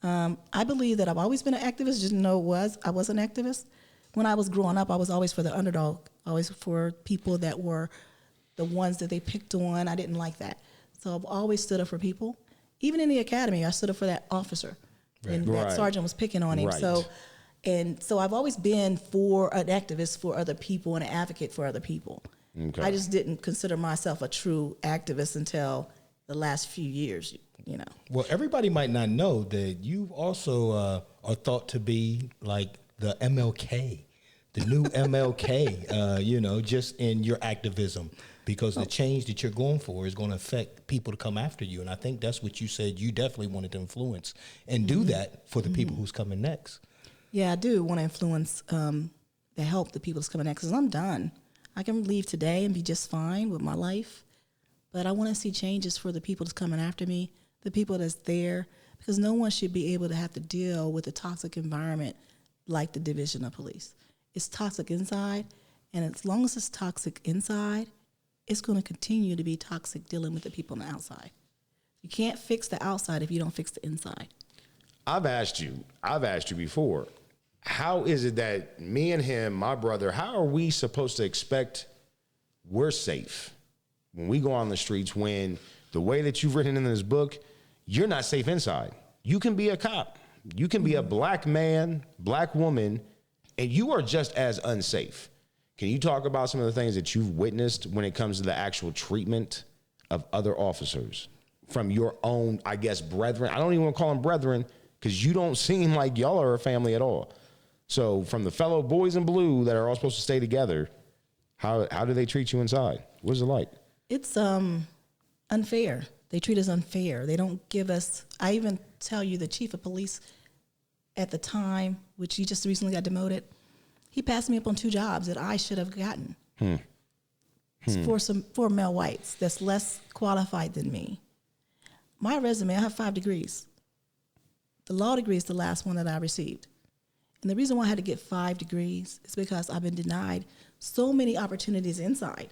I believe that I've always been an activist, just know I was an activist. When I was growing up, I was always for the underdog, always for people that were the ones that they picked on. I didn't like that. So I've always stood up for people. Even in the academy, I stood up for that officer. Right. And that sergeant was picking on him. Right. So I've always been for an activist for other people and an advocate for other people. Okay. I just didn't consider myself a true activist until the last few years, you know. Well, everybody might not know that you also are thought to be like the MLK, the new MLK, just in your activism, because the change that you're going for is going to affect people to come after you. And I think that's what you said you definitely wanted to influence and do that for the people who's coming next. Yeah, I do want to influence to help the people that's coming next, because I'm done. I can leave today and be just fine with my life, but I want to see changes for the people that's coming after me, the people that's there, because no one should be able to have to deal with a toxic environment like the Division of Police. It's toxic inside, and as long as it's toxic inside, it's going to continue to be toxic dealing with the people on the outside. You can't fix the outside if you don't fix the inside. I've asked you before, how is it that me and him, my brother, how are we supposed to expect we're safe when we go on the streets, when the way that you've written in this book, you're not safe inside. You can be a cop. You can be a black man, black woman, and you are just as unsafe. Can you talk about some of the things that you've witnessed when it comes to the actual treatment of other officers from your own, I guess, brethren? I don't even want to call them brethren because you don't seem like y'all are a family at all. So from the fellow boys in blue that are all supposed to stay together, how do they treat you inside? What is it like? It's unfair. They treat us unfair. They don't give us, I even tell you, the chief of police at the time, which he just recently got demoted, he passed me up on 2 jobs that I should have gotten. For male whites that's less qualified than me. My resume, I have 5 degrees. The law degree is the last one that I received. And the reason why I had to get 5 degrees is because I've been denied so many opportunities inside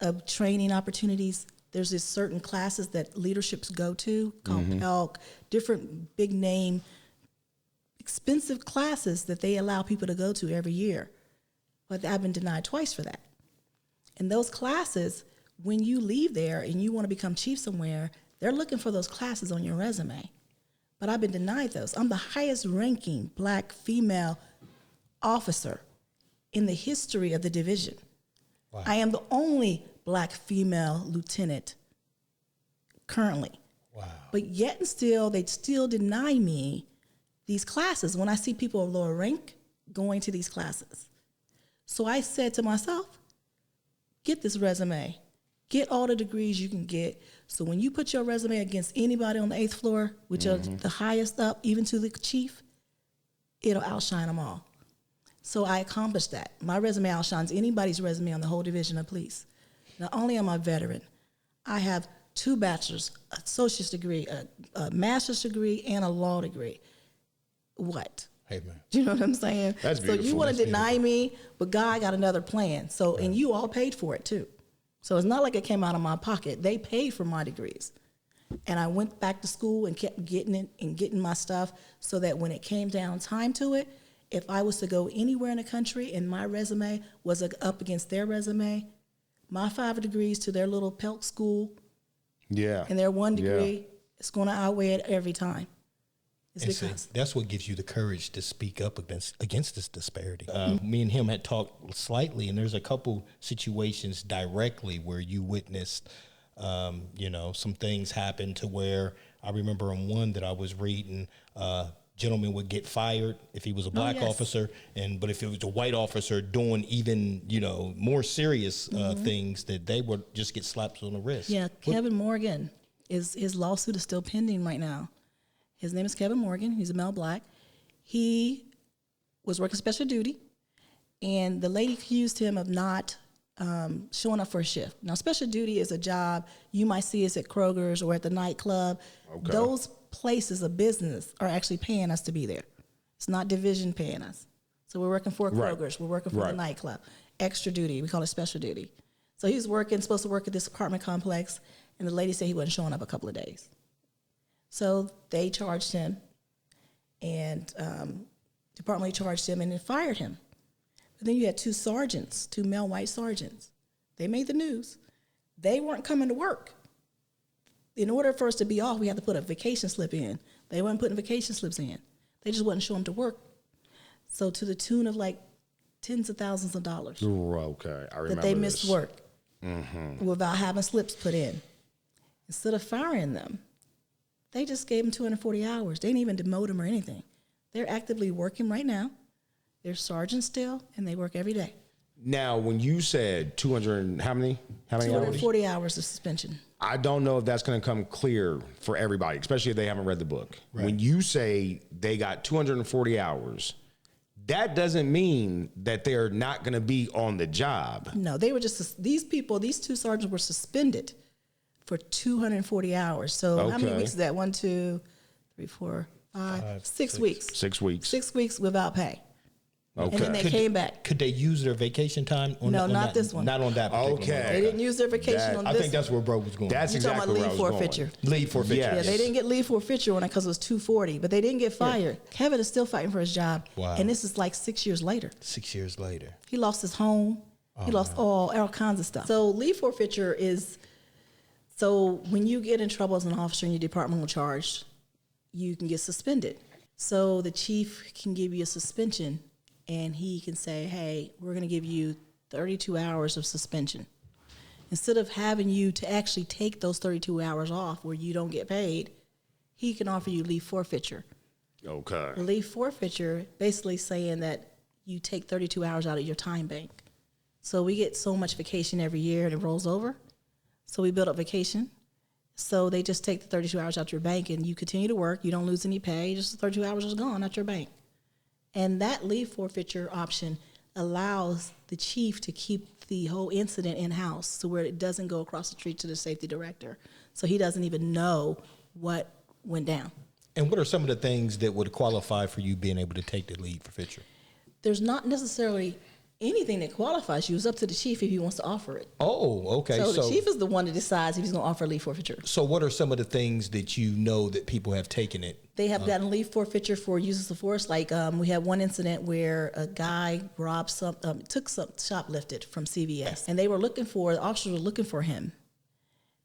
of training opportunities. There's these certain classes that leaderships go to, called PELC, different big name, expensive classes that they allow people to go to every year. But I've been denied twice for that. And those classes, when you leave there and you want to become chief somewhere, they're looking for those classes on your resume. But I've been denied those. I'm the highest ranking black female officer in the history of the division. Wow. I am the only black female lieutenant currently. Wow. But yet and still, they still deny me these classes when I see people of lower rank going to these classes. So I said to myself, get this resume, get all the degrees you can get. So when you put your resume against anybody on the 8th floor, which are the highest up, even to the chief, it'll outshine them all. So I accomplished that. My resume outshines anybody's resume on the whole division of police. Not only am I a veteran, I have 2 bachelor's, an associate's degree, a master's degree, and a law degree. What? Hey, man. Do you know what I'm saying? That's beautiful. So you want to deny me, but God got another plan. So, and you all paid for it too. So it's not like it came out of my pocket. They paid for my degrees. And I went back to school and kept getting it and getting my stuff so that when it came down time to it, if I was to go anywhere in the country and my resume was up against their resume, my 5 degrees to their little PELC school and their 1 degree, it's going to outweigh it every time. It's because that's what gives you the courage to speak up against this disparity. Me and him had talked slightly, and there's a couple situations directly where you witnessed, some things happen to where I remember on one that I was reading, gentleman would get fired if he was a black officer, but if it was a white officer doing even, more serious things, that they would just get slapped on the wrist. Yeah, Kevin Morgan, his lawsuit is still pending right now. His name is Kevin Morgan. He's a male black. He was working special duty, and the lady accused him of not showing up for a shift. Now, special duty is a job you might see us at Kroger's or at the nightclub. Okay. Those places of business are actually paying us to be there. It's not division paying us. So we're working for Kroger's. We're working for the nightclub. Extra duty. We call it special duty. So he was supposed to work at this apartment complex, and the lady said he wasn't showing up a couple of days. So they charged him, and department charged him and then fired him. But then you had 2 sergeants, 2 male white sergeants. They made the news. They weren't coming to work. In order for us to be off, we had to put a vacation slip in. They weren't putting vacation slips in. They just wouldn't show them to work. So to the tune of like tens of thousands of dollars. Okay, I remember that they missed work without having slips put in. Instead of firing them, they just gave them 240 hours. They didn't even demote them or anything. They're actively working right now. They're sergeants still, and they work every day. Now, when you said 200, how many 240 hours of suspension. I don't know if that's going to come clear for everybody, especially if they haven't read the book. Right. When you say they got 240 hours, that doesn't mean that they're not going to be on the job. No, they were just, these 2 sergeants were suspended for 240 hours. So how many weeks is that? 1, 2, 3, 4, 5, 6 weeks. 6 weeks. 6 weeks without pay. Okay. And then they came back. Could they use their vacation time? Not this one. Not on that particular one. They didn't use their vacation on this one. I think that's where bro was going. That's exactly where I was forfeiture. going. Leave forfeiture. Yeah, they didn't get leave forfeiture on it because it was 240, but they didn't get fired. Yeah. Kevin is still fighting for his job. Wow. And this is like 6 years later. 6 years later. He lost his home. He lost all kinds of stuff. So leave forfeiture is, so when you get in trouble as an officer and your departmental charge, you can get suspended. So the chief can give you a suspension, and he can say, hey, we're going to give you 32 hours of suspension. Instead of having you to actually take those 32 hours off where you don't get paid, he can offer you leave forfeiture. Okay. Leave forfeiture basically saying that you take 32 hours out of your time bank. So we get so much vacation every year and it rolls over. So we build up vacation. So they just take the 32 hours out your bank and you continue to work. You don't lose any pay. Just the 32 hours is gone out your bank. And that leave forfeiture option allows the chief to keep the whole incident in-house to where it doesn't go across the street to the safety director. So he doesn't even know what went down. And what are some of the things that would qualify for you being able to take the leave forfeiture? There's not necessarily anything that qualifies you. It's up to the chief if he wants to offer it. Oh, okay. So the chief is the one that decides if he's going to offer leave forfeiture. So what are some of the things that you know that people have taken it? They have gotten leave forfeiture for uses of force. Like we had one incident where a guy shoplifted from CVS, and the officers were looking for him,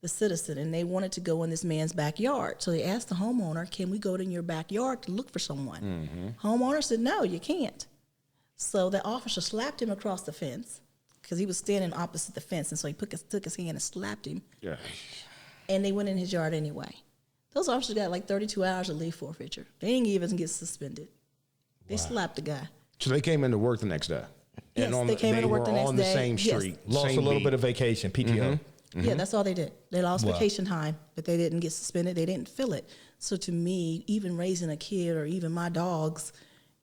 the citizen, and they wanted to go in this man's backyard. So they asked the homeowner, can we go in your backyard to look for someone? Mm-hmm. Homeowner said, no, you can't. So the officer slapped him across the fence because he was standing opposite the fence, and so he took his hand and slapped him. Yeah. And they went in his yard anyway. Those officers got like 32 hours of leave forfeiture. They didn't even get suspended. They slapped the guy. So they came into work the next day. Yes, they came into work the next day. On the same street. Yes. Lost a little bit of vacation, PTO. Mm-hmm. Mm-hmm. Yeah, that's all they did. They lost vacation time, but they didn't get suspended. They didn't feel it. So to me, even raising a kid or even my dogs,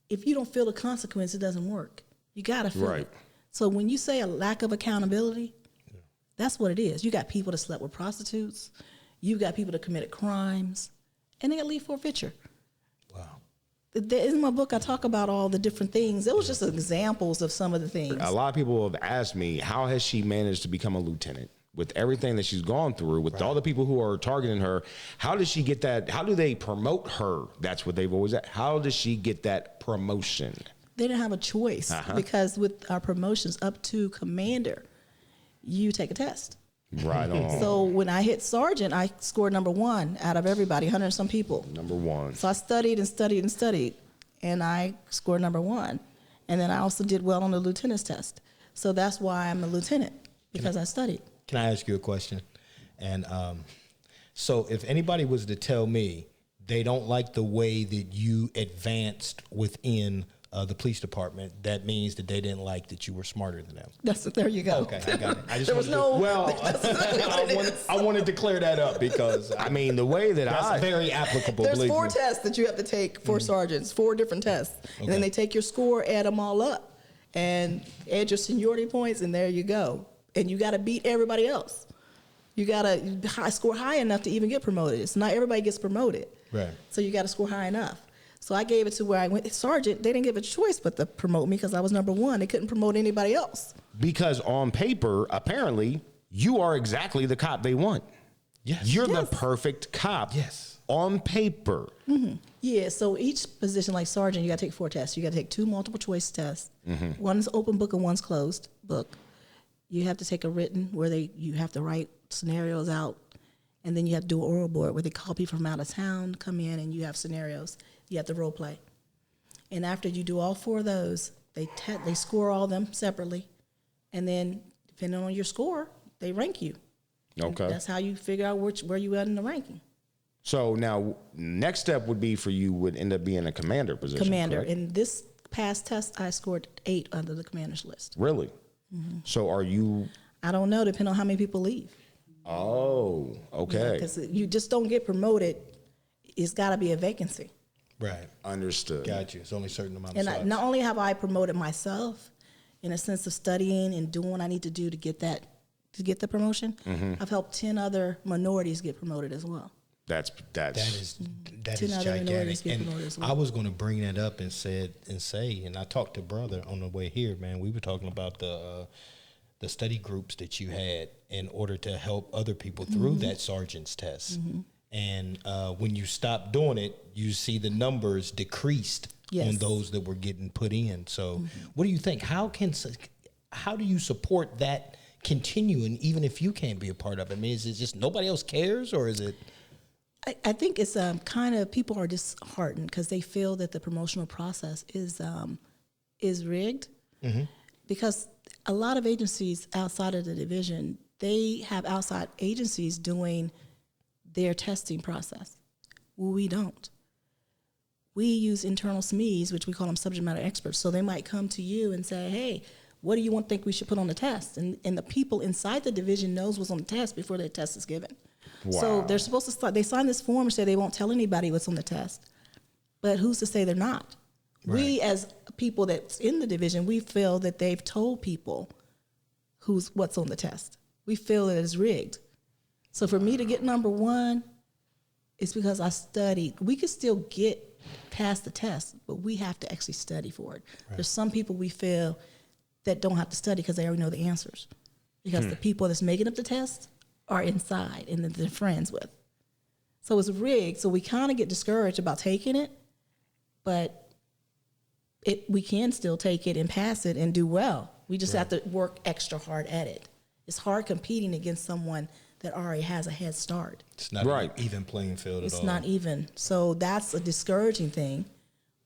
if you don't feel the consequence, it doesn't work. You got to feel it. So when you say a lack of accountability, that's what it is. You got people that slept with prostitutes. You got people that committed crimes, and they got leave forfeiture. Wow. In my book, I talk about all the different things. It was just examples of some of the things. A lot of people have asked me, how has she managed to become a lieutenant? With everything that she's gone through, with all the people who are targeting her, how does she get that? How do they promote her? That's what they've always asked. How does she get that promotion? They didn't have a choice because with our promotions up to commander, you take a test. Right on. So when I hit sergeant, I scored number 1 out of everybody, 100 and some people. Number 1. So I studied and studied and studied, and I scored number 1. And then I also did well on the lieutenant's test. So that's why I'm a lieutenant, because I studied. Can I ask you a question? And so if anybody was to tell me they don't like the way that you advanced within the police department, that means that they didn't like that you were smarter than them. There you go. Okay, I got it. I just there was no. I wanted to clear that up because I mean the way that that's very applicable. There's 4 tests that you have to take for sergeants, 4 different tests, and then they take your score, add them all up, and add your seniority points, and there you go. And you got to beat everybody else. You got to score high enough to even get promoted. It's not everybody gets promoted. Right. So you got to score high enough. So I gave it to where I went sergeant. They didn't give a choice but to promote me because I was number 1. They couldn't promote anybody else. Because on paper, apparently, you are exactly the cop they want. Yes. You're the perfect cop. Yes. On paper. Mm-hmm. Yeah, so each position, like sergeant, you got to take 4 tests. You got to take 2 multiple choice tests. Mm-hmm. One's open book and one's closed book. You have to take a written where you have to write scenarios out, and then you have to do an oral board where they call people from out of town, come in, and you have scenarios. You have to role play. And after you do all 4 of those, they score all of them separately, and then depending on your score, they rank you. Okay. And that's how you figure out where you at in the ranking. So now, next step would be for you would end up being a commander position. Commander. Correct? In this past test, I scored 8 under the commander's list. Really? Mm-hmm. So are you? I don't know, depending on how many people leave. Oh, okay. Because you just don't get promoted. It's got to be a vacancy. Right. Understood. Got you. It's only a certain amount of slots. slots. Not only have I promoted myself in a sense of studying and doing what I need to do to get the promotion, I've helped 10 other minorities get promoted as well. That is gigantic. And I was going to bring that up and say, and I talked to brother on the way here, man. We were talking about the study groups that you had in order to help other people through that sergeant's test. Mm-hmm. And when you stop doing it, you see the numbers decreased on those that were getting put in. So what do you think? How can how do you support that continuing, even if you can't be a part of it? I mean, is it just nobody else cares, or is it? I think it's kind of, people are disheartened because they feel that the promotional process is rigged, because a lot of agencies outside of the division, they have outside agencies doing their testing process. Well, we don't. We use internal SMEs, which we call them subject matter experts. So they might come to you and say, hey, what do you think we should put on the test? And the people inside the division knows what's on the test before the test is given. Wow. So they're supposed to start, they sign this form and say they won't tell anybody what's on the test. But who's to say they're not? Right. We, as people that's in the division, we feel that they've told people what's on the test. We feel that it's rigged. So for me to get number one, it's because I studied. We could still get past the test, but we have to actually study for it. Right. There's some people we feel that don't have to study because they already know the answers. Because the people that's making up the test are inside and that they're friends with. So it's rigged. So we kind of get discouraged about taking it, but we can still take it and pass it and do well. We just have to work extra hard at it. It's hard competing against someone that already has a head start. It's not an even playing field at all. It's not even. So that's a discouraging thing.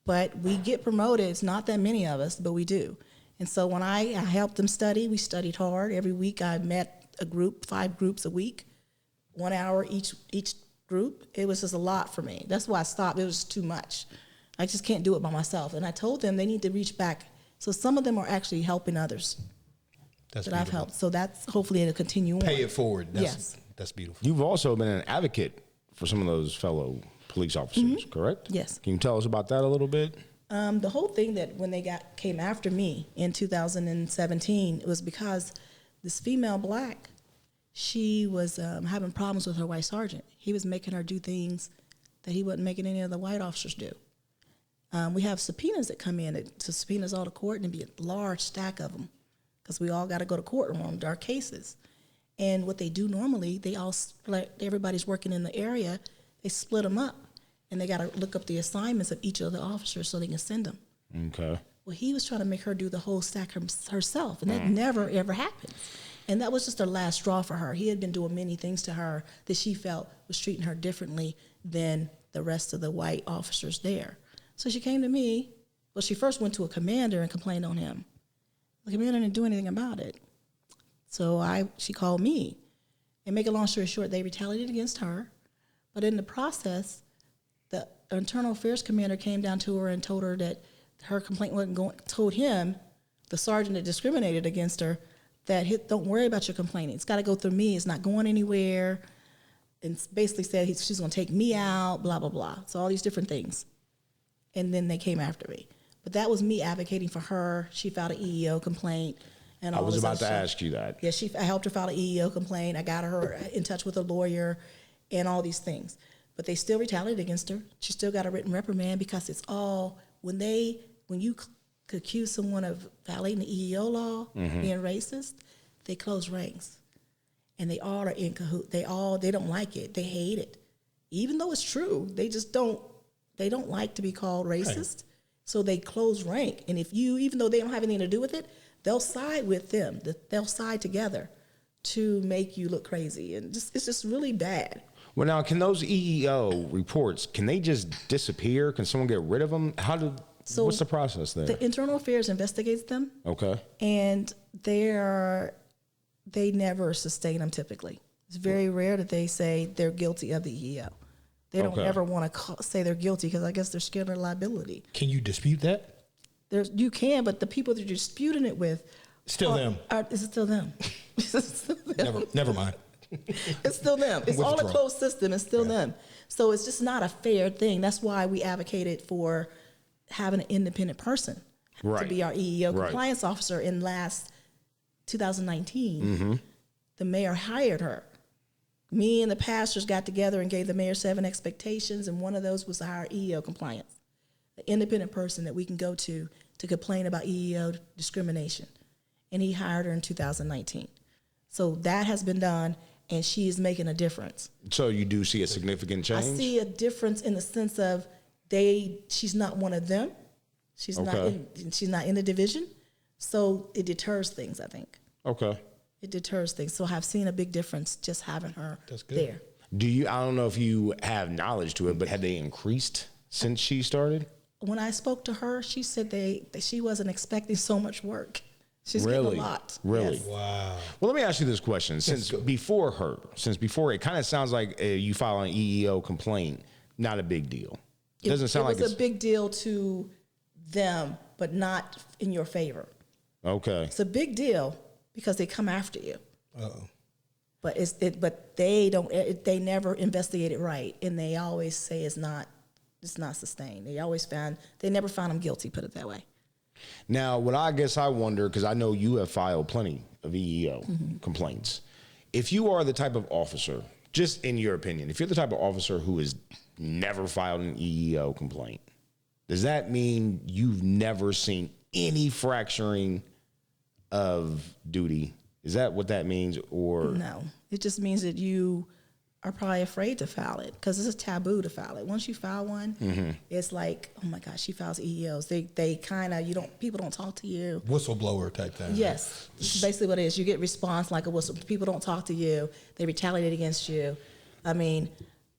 But we get promoted. It's not that many of us, but we do. And so when I helped them study, we studied hard. Every week I met a group, 5 groups a week, 1 hour each group. It was just a lot for me. That's why I stopped. It was too much. I just can't do it by myself. And I told them they need to reach back. So some of them are actually helping others that I've helped. So that's, hopefully it'll continue on. Pay it forward. Yes. That's beautiful. You've also been an advocate for some of those fellow police officers, correct? Yes. Can you tell us about that a little bit? The whole thing that when they came after me in 2017, it was because this female black, she was having problems with her white sergeant. He was making her do things that he wasn't making any of the white officers do. We have subpoenas that come in to subpoenas all to court, and it'd be a large stack of them because we all got to go to court on our cases. And what they do normally, they all split, everybody's working in the area, they split them up. And they got to look up the assignments of each of the officers so they can send them. Okay. Well, he was trying to make her do the whole stack herself, and that never, ever happened. And that was just the last straw for her. He had been doing many things to her that she felt was treating her differently than the rest of the white officers there. So she came to me. Well, she first went to a commander and complained on him. The commander didn't do anything about it. So she called me. And make a long story short, they retaliated against her. But in the process, the internal affairs commander came down to her and told her that her complaint wasn't going, told him, the sergeant that discriminated against her, that don't worry about your complaining. It's got to go through me. It's not going anywhere. And basically said she's going to take me out, blah, blah, blah. So all these different things. And then they came after me. But that was me advocating for her. She filed an EEO complaint. And all I was about to ask you that. Yeah, I helped her file an EEO complaint. I got her in touch with a lawyer and all these things. But they still retaliated against her. She still got a written reprimand because it's all, when you accuse someone of violating the EEO law, being racist, they close ranks. And they all are in cahoots. They don't like it. They hate it. Even though it's true, they don't like to be called racist. Right. So they close rank. And even though they don't have anything to do with it, they'll side with them. They'll side together to make you look crazy. And it's just really bad. Well, now, can those EEO reports, can they just disappear? Can someone get rid of them? What's the process there? The Internal Affairs investigates them. Okay. And they never sustain them typically. It's very rare that they say they're guilty of the EEO. They don't ever want to say they're guilty because I guess they're scared of liability. Can you dispute that? You can, but the people that you're disputing it with... Still them. Is it still them? Never mind. It's still them. It's all a closed system. It's still them. So it's just not a fair thing. That's why we advocated for having an independent person to be our EEO compliance officer in last 2019. The mayor hired her. Me and the pastors got together and gave the mayor 7 expectations, and one of those was to hire EEO compliance, an independent person that we can go to complain about EEO discrimination. And he hired her in 2019. So that has been done, and she is making a difference. So you do see a significant change? I see a difference in the sense of she's not one of them. She's not in the division. So it deters things, I think. Okay. It deters things. So I've seen a big difference just having her there. I don't know if you have knowledge to it, but had they increased since she started? When I spoke to her, she said that she wasn't expecting so much work. She's getting a lot. Really? Yes. Wow. Well, let me ask you this question. Since before, it kind of sounds like you file an EEO complaint, not a big deal. It doesn't sound like it's a big deal to them, but not in your favor. Okay. It's a big deal because they come after you. Uh-oh. But they never investigate it right, and they always say it's not sustained. They never found them guilty, put it that way. Now, what I guess I wonder, because I know you have filed plenty of EEO complaints. If you are the type of officer, just in your opinion, if you're the type of officer who has never filed an EEO complaint, does that mean you've never seen any fracturing of duty? Is that what that means? Or no, it just means that you are probably afraid to file it because it's a taboo to file it. Once you file one, it's like, oh my gosh, she files EEOs. They kind of, people don't talk to you. Whistleblower type thing. Yes, it's basically what it is. You get response like a whistle. People don't talk to you. They retaliate against you. I mean,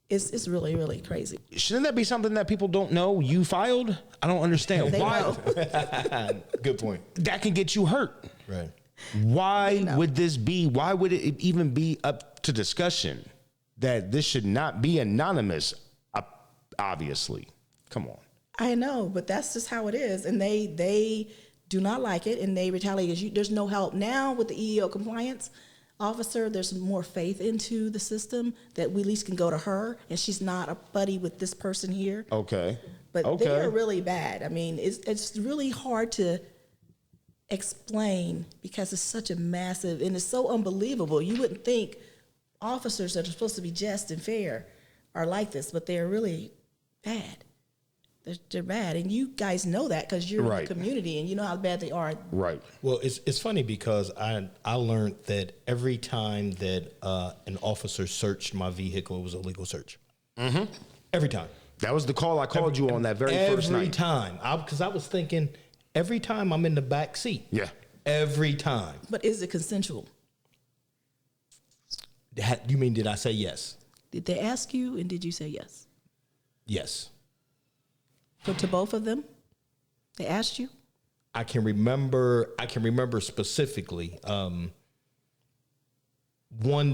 it's really, really crazy. Shouldn't that be something that people don't know you filed? I don't understand. Why? Good point. That can get you hurt. Right. Why would it even be up to discussion that this should not be anonymous? Obviously. Come on. I know, but that's just how it is. And they do not like it, and they retaliate. There's no help. Now with the EEO compliance officer, there's more faith into the system that we at least can go to her, and she's not a buddy with this person here. Okay. But they are really bad. I mean, it's really hard to explain because it's such a massive, and it's so unbelievable. You wouldn't think officers that are supposed to be just and fair are like this, but they're really bad. They're bad, and you guys know that because you're in the community and you know how bad they are. Right. Well, it's funny because I learned that every time that an officer searched my vehicle, it was a legal search. Mm-hmm. Every time. That was the call I called you on that very first night. Every time, because I was thinking, every time I'm in the back seat. Yeah. Every time. But is it consensual? You mean, did I say yes? Did they ask you, and did you say yes? Yes. So to both of them, they asked you? I can remember specifically. One,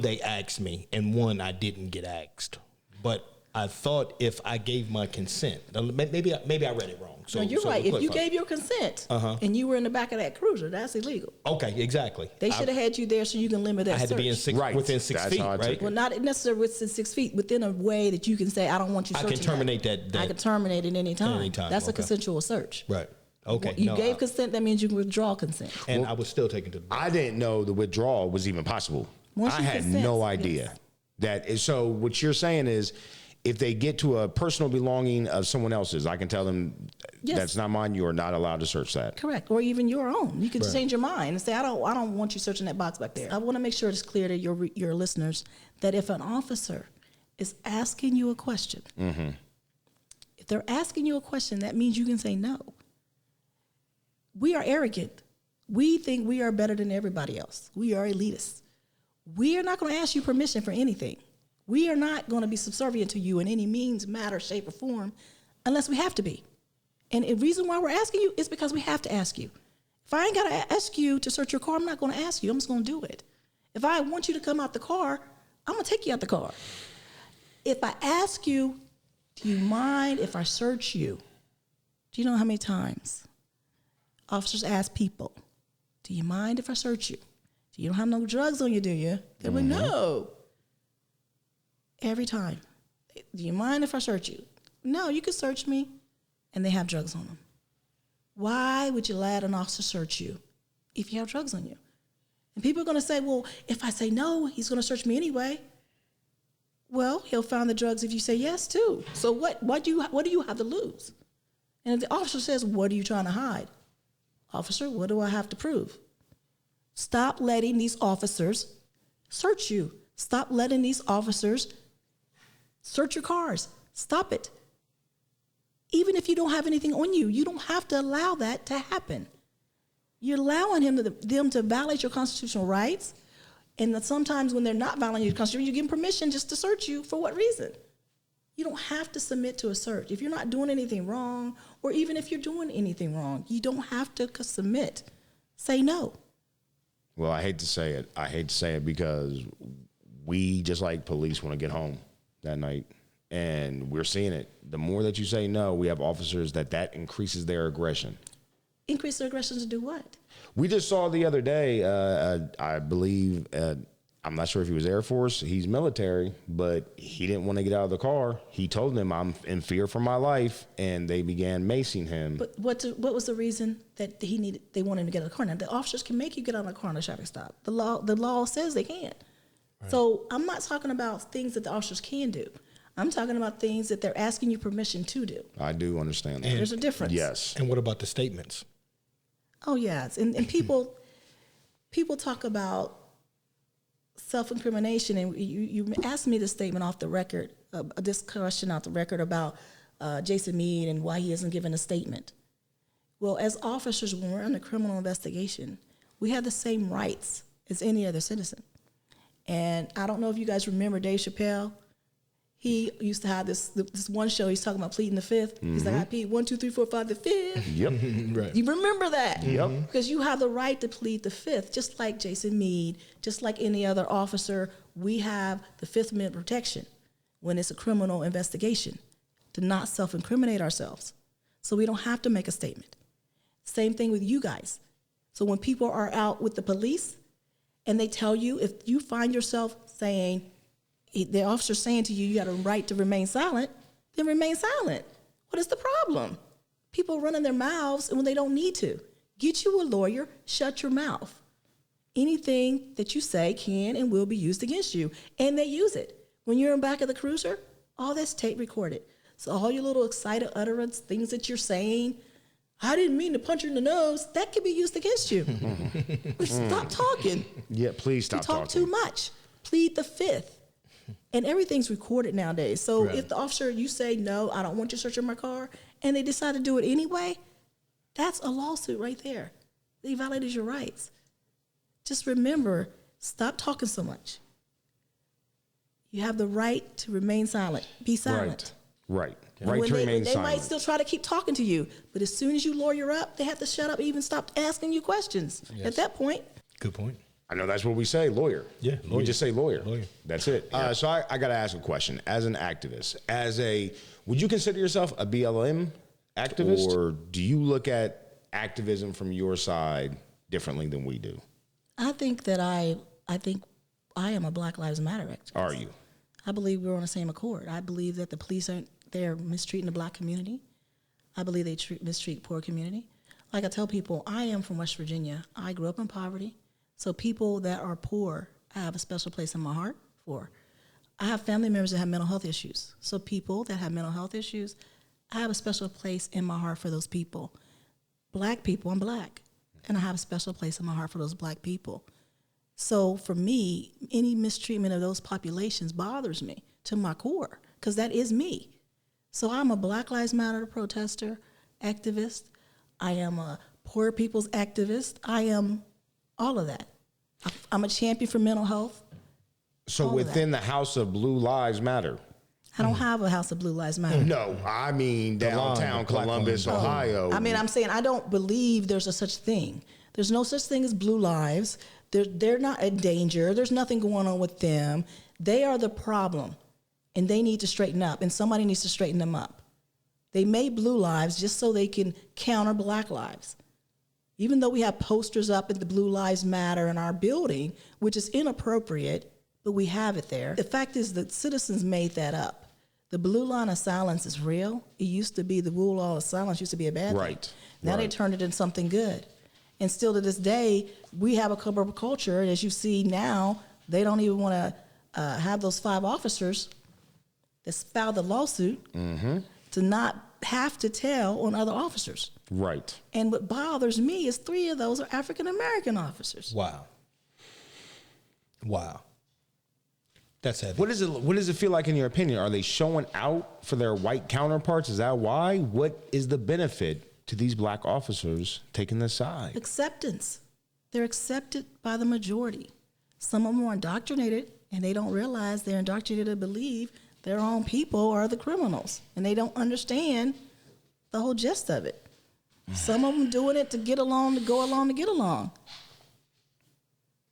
they asked me, and one, I didn't get asked. But I thought if I gave my consent, maybe I read it wrong. So, no, you're right. If you gave your consent and you were in the back of that cruiser, that's illegal. Okay, exactly. They should have had you there so you can limit that I had search. to be within 6 feet, right? Well, not necessarily within 6 feet, within a way that you can say, I don't want you searching. I can terminate that. I can terminate it any time. That's a consensual search. Right. Okay. You gave consent, that means you can withdraw consent. And I was still taken to the back. I didn't know the withdrawal was even possible. I had no idea. So what you're saying is, if they get to a personal belonging of someone else's, I can tell them that's not mine. You are not allowed to search that. Correct. Or even your own. You can change your mind and say, I don't want you searching that box back there. I want to make sure it's clear to your listeners that if an officer is asking you a question, if they're asking you a question, that means you can say no. We are arrogant. We think we are better than everybody else. We are elitists. We are not going to ask you permission for anything. We are not going to be subservient to you in any means, matter, shape, or form unless we have to be. And the reason why we're asking you is because we have to ask you. If I ain't got to ask you to search your car, I'm not going to ask you. I'm just going to do it. If I want you to come out the car, I'm going to take you out the car. If I ask you, do you mind if I search you? Do you know how many times officers ask people, do you mind if I search you? You don't have no drugs on you, do you? They're like, no. Every time. Do you mind if I search you? No, you can search me. And they have drugs on them. Why would you let an officer search you if you have drugs on you? And people are going to say, well, if I say no, he's going to search me anyway. Well, he'll find the drugs if you say yes, too. So what do you have to lose? And if the officer says, what are you trying to hide? Officer, what do I have to prove? Stop letting these officers search you. Stop letting these officers search your cars. Stop it. Even if you don't have anything on you, you don't have to allow that to happen. You're allowing them to violate your constitutional rights. And that sometimes when they're not violating your constitution, you give them permission just to search you. For what reason? You don't have to submit to a search. If you're not doing anything wrong, or even if you're doing anything wrong, you don't have to submit. Say no. Well, I hate to say it. I hate to say it because we, just like police, want to get home that night. And we're seeing it. The more that you say no, we have officers that increases their aggression. Increase their aggression to do what? We just saw the other day, I believe, I'm not sure if he was Air Force, he's military, but he didn't want to get out of the car. He told them, I'm in fear for my life, and they began macing him. But what was the reason that they wanted him to get out of the car? Now, the officers can make you get out of the car on a traffic stop. The law says they can. Right. So I'm not talking about things that the officers can do. I'm talking about things that they're asking you permission to do. I do understand that. There's a difference. Yes. And what about the statements? Oh, yes. And people talk about self-incrimination, and you asked me this statement off the record, this question off the record about Jason Meade and why he hasn't given a statement. Well, as officers, when we're under criminal investigation, we have the same rights as any other citizen. And I don't know if you guys remember Dave Chappelle. He used to have this one show. He's talking about pleading the fifth. Mm-hmm. He's like, I plead 1, 2, 3, 4, 5, the fifth. Yep. Right. You remember that? Yep. Because you have the right to plead the fifth, just like Jason Meade, just like any other officer. We have the Fifth Amendment protection when it's a criminal investigation to not self-incriminate ourselves. So we don't have to make a statement. Same thing with you guys. So when people are out with the police and they tell you, if you find yourself saying, the officer's saying to you, you got a right to remain silent, then remain silent. What is the problem? People running their mouths when they don't need to. Get you a lawyer, shut your mouth. Anything that you say can and will be used against you. And they use it. When you're in back of the cruiser, all that's tape recorded. So all your little excited utterance, things that you're saying, I didn't mean to punch her in the nose, that could be used against you. Stop talking. Yeah, please stop talking. You talk too much. Plead the fifth. And everything's recorded nowadays. So right. If the officer, you say, no, I don't want you searching my car, and they decide to do it anyway, that's a lawsuit right there. They violated your rights. Just remember, stop talking so much. You have the right to remain silent. Be silent. Right. Right to remain silent. They might still try to keep talking to you, but as soon as you lawyer up, they have to shut up, even stop asking you questions. Yes. At that point. Good point. I know that's what we say, lawyer. Yeah, lawyer. We just say lawyer. That's it. Yeah. So I got to ask a question. As an activist, would you consider yourself a BLM activist? Or do you look at activism from your side differently than we do? I think I am a Black Lives Matter activist. Are you? I believe we're on the same accord. I believe that the police they're mistreating the Black community. I believe they mistreat poor community. Like I tell people, I am from West Virginia. I grew up in poverty. So people that are poor, I have a special place in my heart for. I have family members that have mental health issues. So people that have mental health issues, I have a special place in my heart for those people. Black people, I'm Black, and I have a special place in my heart for those Black people. So for me, any mistreatment of those populations bothers me to my core, because that is me. So I'm a Black Lives Matter protester, activist. I am a poor people's activist. I am all of that. I'm a champion for mental health. So within the House of Blue Lives Matter? I don't have a House of Blue Lives Matter. No, I mean downtown Columbus, Ohio. I mean, I'm saying I don't believe there's a such thing. There's no such thing as blue lives. They're not in danger. There's nothing going on with them. They are the problem, and they need to straighten up, and somebody needs to straighten them up. They made blue lives just so they can counter Black lives. Even though we have posters up at the Blue Lives Matter in our building, which is inappropriate, but we have it there. The fact is that citizens made that up. The blue line of silence is real. It used to be the blue line of silence used to be a bad thing. Now they turned it into something good. And still to this day, we have a corporate culture. And as you see now, they don't even want to have those 5 officers that filed the lawsuit to not have to tell on other officers. Right. And what bothers me is 3 of those are African-American officers. Wow. That's heavy. What does it feel like in your opinion? Are they showing out for their white counterparts? Is that why? What is the benefit to these black officers taking this side? Acceptance. They're accepted by the majority. Some of them are indoctrinated, and they don't realize they're indoctrinated to believe their own people are the criminals, and they don't understand the whole gist of it. Some of them doing it to get along, to go along, to get along.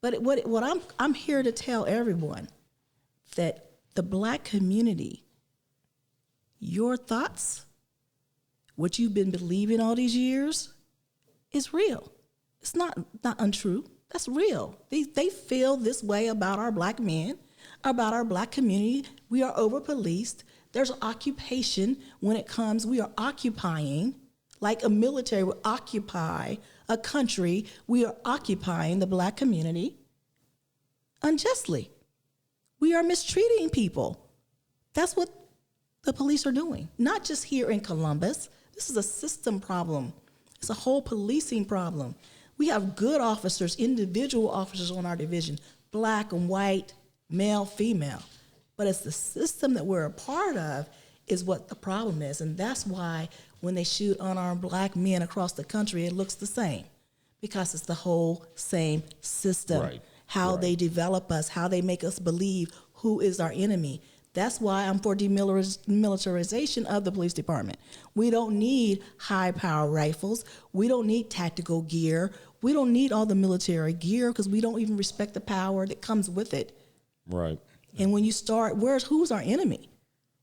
But what I'm here to tell everyone, that the black community, your thoughts, what you've been believing all these years, is real. It's not untrue. That's real. They feel this way about our black men, about our black community. We are over-policed. There's occupation when it comes. We are occupying, like a military would occupy a country. We are occupying the black community unjustly. We are mistreating people. That's what the police are doing. Not just here in Columbus. This is a system problem. It's a whole policing problem. We have good officers, individual officers on our division, black and white, male, female. But it's the system that we're a part of is what the problem is. And that's why when they shoot unarmed black men across the country, it looks the same. Because it's the whole same system. Right. How they develop us, how they make us believe who is our enemy. That's why I'm for demilitarization of the police department. We don't need high-power rifles. We don't need tactical gear. We don't need all the military gear because we don't even respect the power that comes with it. Right. And when you start, who's our enemy?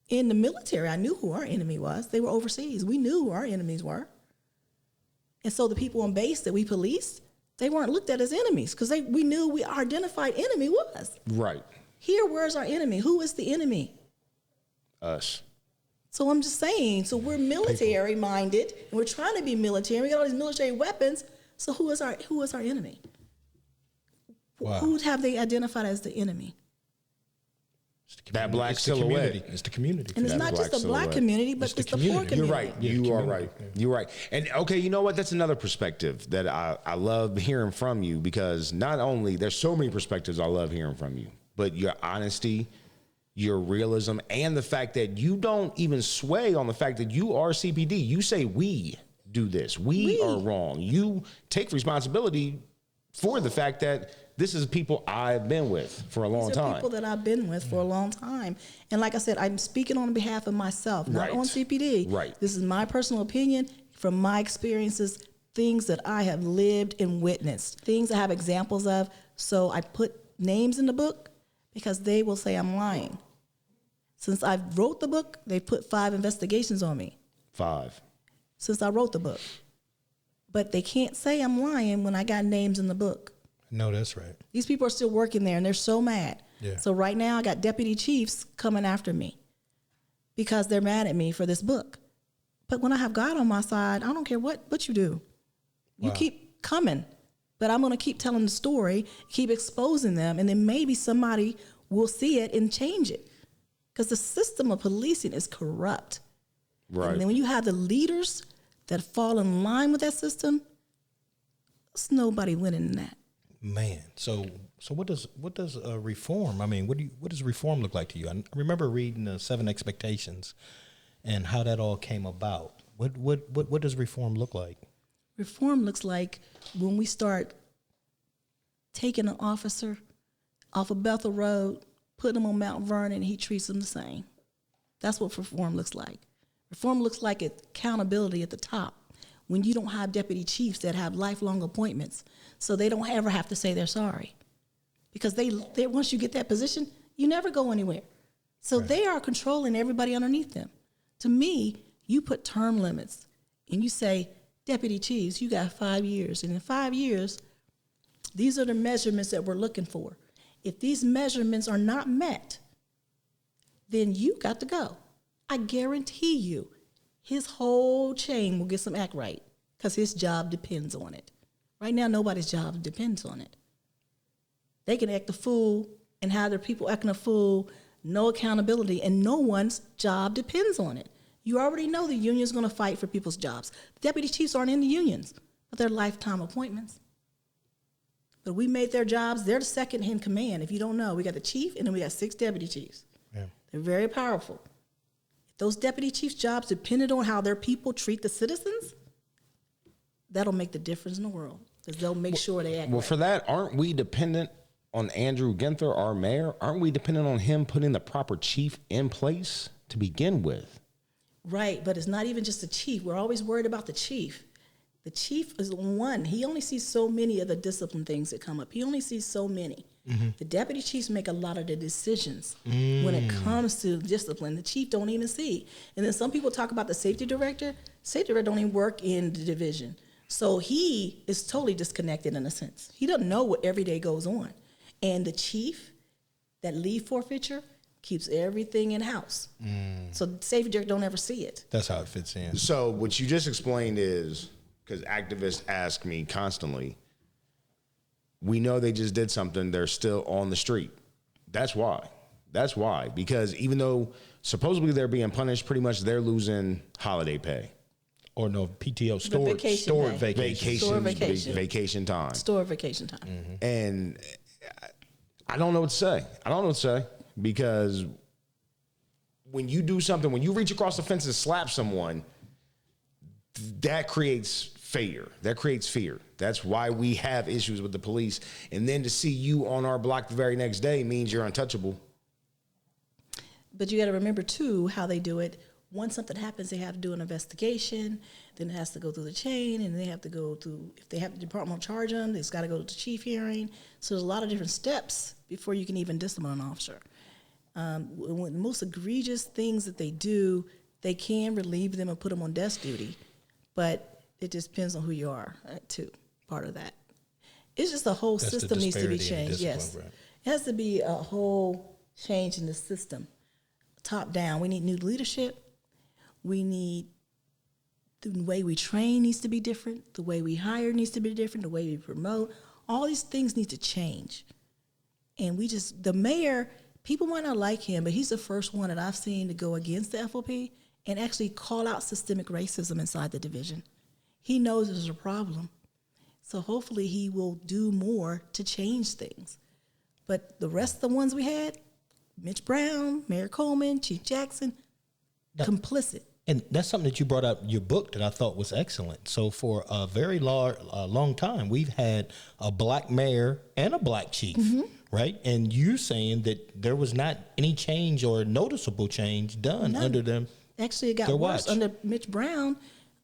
In the military, I knew who our enemy was. They were overseas. We knew who our enemies were. And so the people on base that we policed, they weren't looked at as enemies because we knew our identified enemy was. Right. Here, where's our enemy? Who is the enemy? Us. So I'm just saying, so we're military minded and we're trying to be military. We got all these military weapons. So who is our enemy? Wow. Who have they identified as the enemy? That black silhouette. It's the community. And it's not just the black community, but it's the poor community. You're right. You are right. You're right. And okay, you know what? That's another perspective that I love hearing from you, because not only there's so many perspectives I love hearing from you, but your honesty, your realism, and the fact that you don't even sway on the fact that you are CPD. You say we do this. We are wrong. You take responsibility for the fact that this is people I've been with for a long time. These are people that I've been with for a long time. And like I said, I'm speaking on behalf of myself, not on CPD. Right. This is my personal opinion from my experiences, things that I have lived and witnessed, things I have examples of. So I put names in the book because they will say I'm lying. Since I wrote the book, they put 5 investigations on me. 5. Since I wrote the book. But they can't say I'm lying when I got names in the book. No, that's right. These people are still working there, and they're so mad. Yeah. So right now, I got deputy chiefs coming after me because they're mad at me for this book. But when I have God on my side, I don't care what you do. You keep coming. But I'm going to keep telling the story, keep exposing them, and then maybe somebody will see it and change it. Because the system of policing is corrupt. Right. And then when you have the leaders that fall in line with that system, there's nobody winning in that. Man, so what does reform? I mean, what does reform look like to you? I remember reading the 7 Expectations and how that all came about. What does reform look like? Reform looks like when we start taking an officer off of Bethel Road, putting him on Mount Vernon, and he treats them the same. That's what reform looks like. Reform looks like accountability at the top. When you don't have deputy chiefs that have lifelong appointments, so they don't ever have to say they're sorry. Because they once you get that position, you never go anywhere. So they are controlling everybody underneath them. To me, you put term limits and you say, deputy chiefs, you got 5 years. And in 5 years, these are the measurements that we're looking for. If these measurements are not met, then you got to go. I guarantee you, his whole chain will get some act right because his job depends on it. Right now, nobody's job depends on it. They can act a fool and have their people acting a fool, no accountability, and no one's job depends on it. You already know the union's going to fight for people's jobs. Deputy chiefs aren't in the unions, but they're lifetime appointments. But we made their jobs, they're the second in command. If you don't know, we got the chief and then we got 6 deputy chiefs. Yeah. They're very powerful. If those deputy chiefs' jobs depended on how their people treat the citizens, that'll make the difference in the world, because they'll make sure they act Well, right. for that, aren't we dependent on Andrew Ginther, our mayor? Aren't we dependent on him putting the proper chief in place to begin with? Right, but it's not even just the chief. We're always worried about the chief. The chief is one. He only sees so many of the discipline things that come up. He only sees so many. Mm-hmm. The deputy chiefs make a lot of the decisions when it comes to discipline. The chief don't even see. And then some people talk about the safety director. Safety director don't even work in the division. So he is totally disconnected in a sense. He doesn't know what every day goes on. And the chief, that leave forfeiture, keeps everything in-house. So the safety director don't ever see it. That's how it fits in. So what you just explained is, because activists ask me constantly, we know they just did something, they're still on the street. That's why. That's why. Because even though supposedly they're being punished, pretty much they're losing holiday pay. Or no, PTO, stored vacation. Vacation time. Stored vacation time. Mm-hmm. And I don't know what to say. Because when you do something, when you reach across the fence and slap someone, that creates fear. That's why we have issues with the police. And then to see you on our block the very next day means you're untouchable. But you got to remember, too, how they do it. Once something happens, they have to do an investigation. Then it has to go through the chain, and they have to go through, if they have the department charge them, it's got to go to the chief hearing. So there's a lot of different steps before you can even discipline an officer. When most egregious things that they do, they can relieve them and put them on desk duty. But it just depends on who you are, too, part of that. It's just the whole system needs to be changed, yes. Right. It has to be a whole change in the system, top down. We need new leadership. We need, the way we train needs to be different. The way we hire needs to be different. The way we promote. All these things need to change. And the mayor, people might not like him, but he's the first one that I've seen to go against the FOP and actually call out systemic racism inside the division. He knows there's a problem. So hopefully he will do more to change things. But the rest of the ones we had, Mitch Brown, Mayor Coleman, Chief Jackson, complicit. And that's something that you brought up in your book that I thought was excellent. So for a very long time, we've had a black mayor and a black chief, right? And you're saying that there was not any change or noticeable change done under them. Actually, it got worse under Mitch Brown.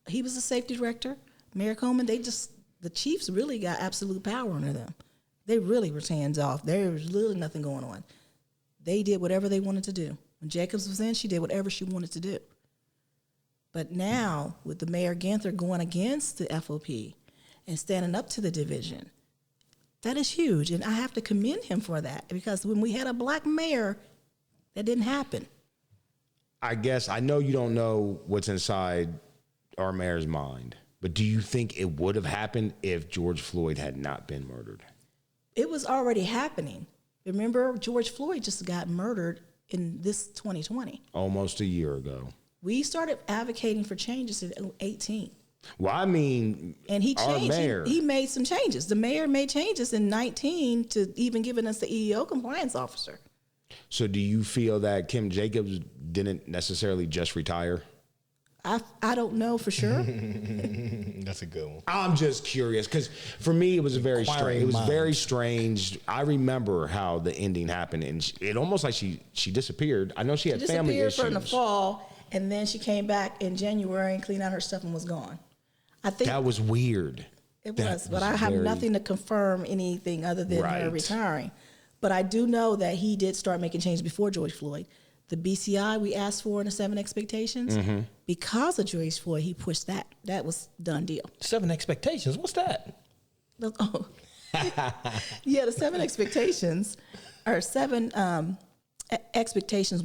He was the safety director. Mayor Coleman, the chiefs really got absolute power under them. They really were hands off. There was really nothing going on. They did whatever they wanted to do. When Jacobs was in, she did whatever she wanted to do. But now, with the Mayor Ginther going against the FOP and standing up to the division, that is huge. And I have to commend him for that, because when we had a black mayor, that didn't happen. I guess, I know you don't know what's inside our mayor's mind, but do you think it would have happened if George Floyd had not been murdered? It was already happening. Remember, George Floyd just got murdered in this 2020. Almost a year ago. We started advocating for changes in 2018. Well, I mean, and he our changed. mayor. He made some changes. The mayor made changes in 2019 to even giving us the EEO compliance officer. So do you feel that Kim Jacobs didn't necessarily just retire? I don't know for sure. That's a good one. I'm just curious, because for me it was very strange. It was very strange. I remember how the ending happened, and it almost like she disappeared. I know she had family issues. She disappeared in the fall, and then she came back in January and cleaned out her stuff and was gone. I think that was weird. It was, but I have nothing to confirm anything other than her retiring. But I do know that he did start making changes before George Floyd. The BCI we asked for in the 7 expectations, because of George Floyd, he pushed that. That was done deal. 7 expectations? What's that? Yeah, the 7 expectations are 7 expectations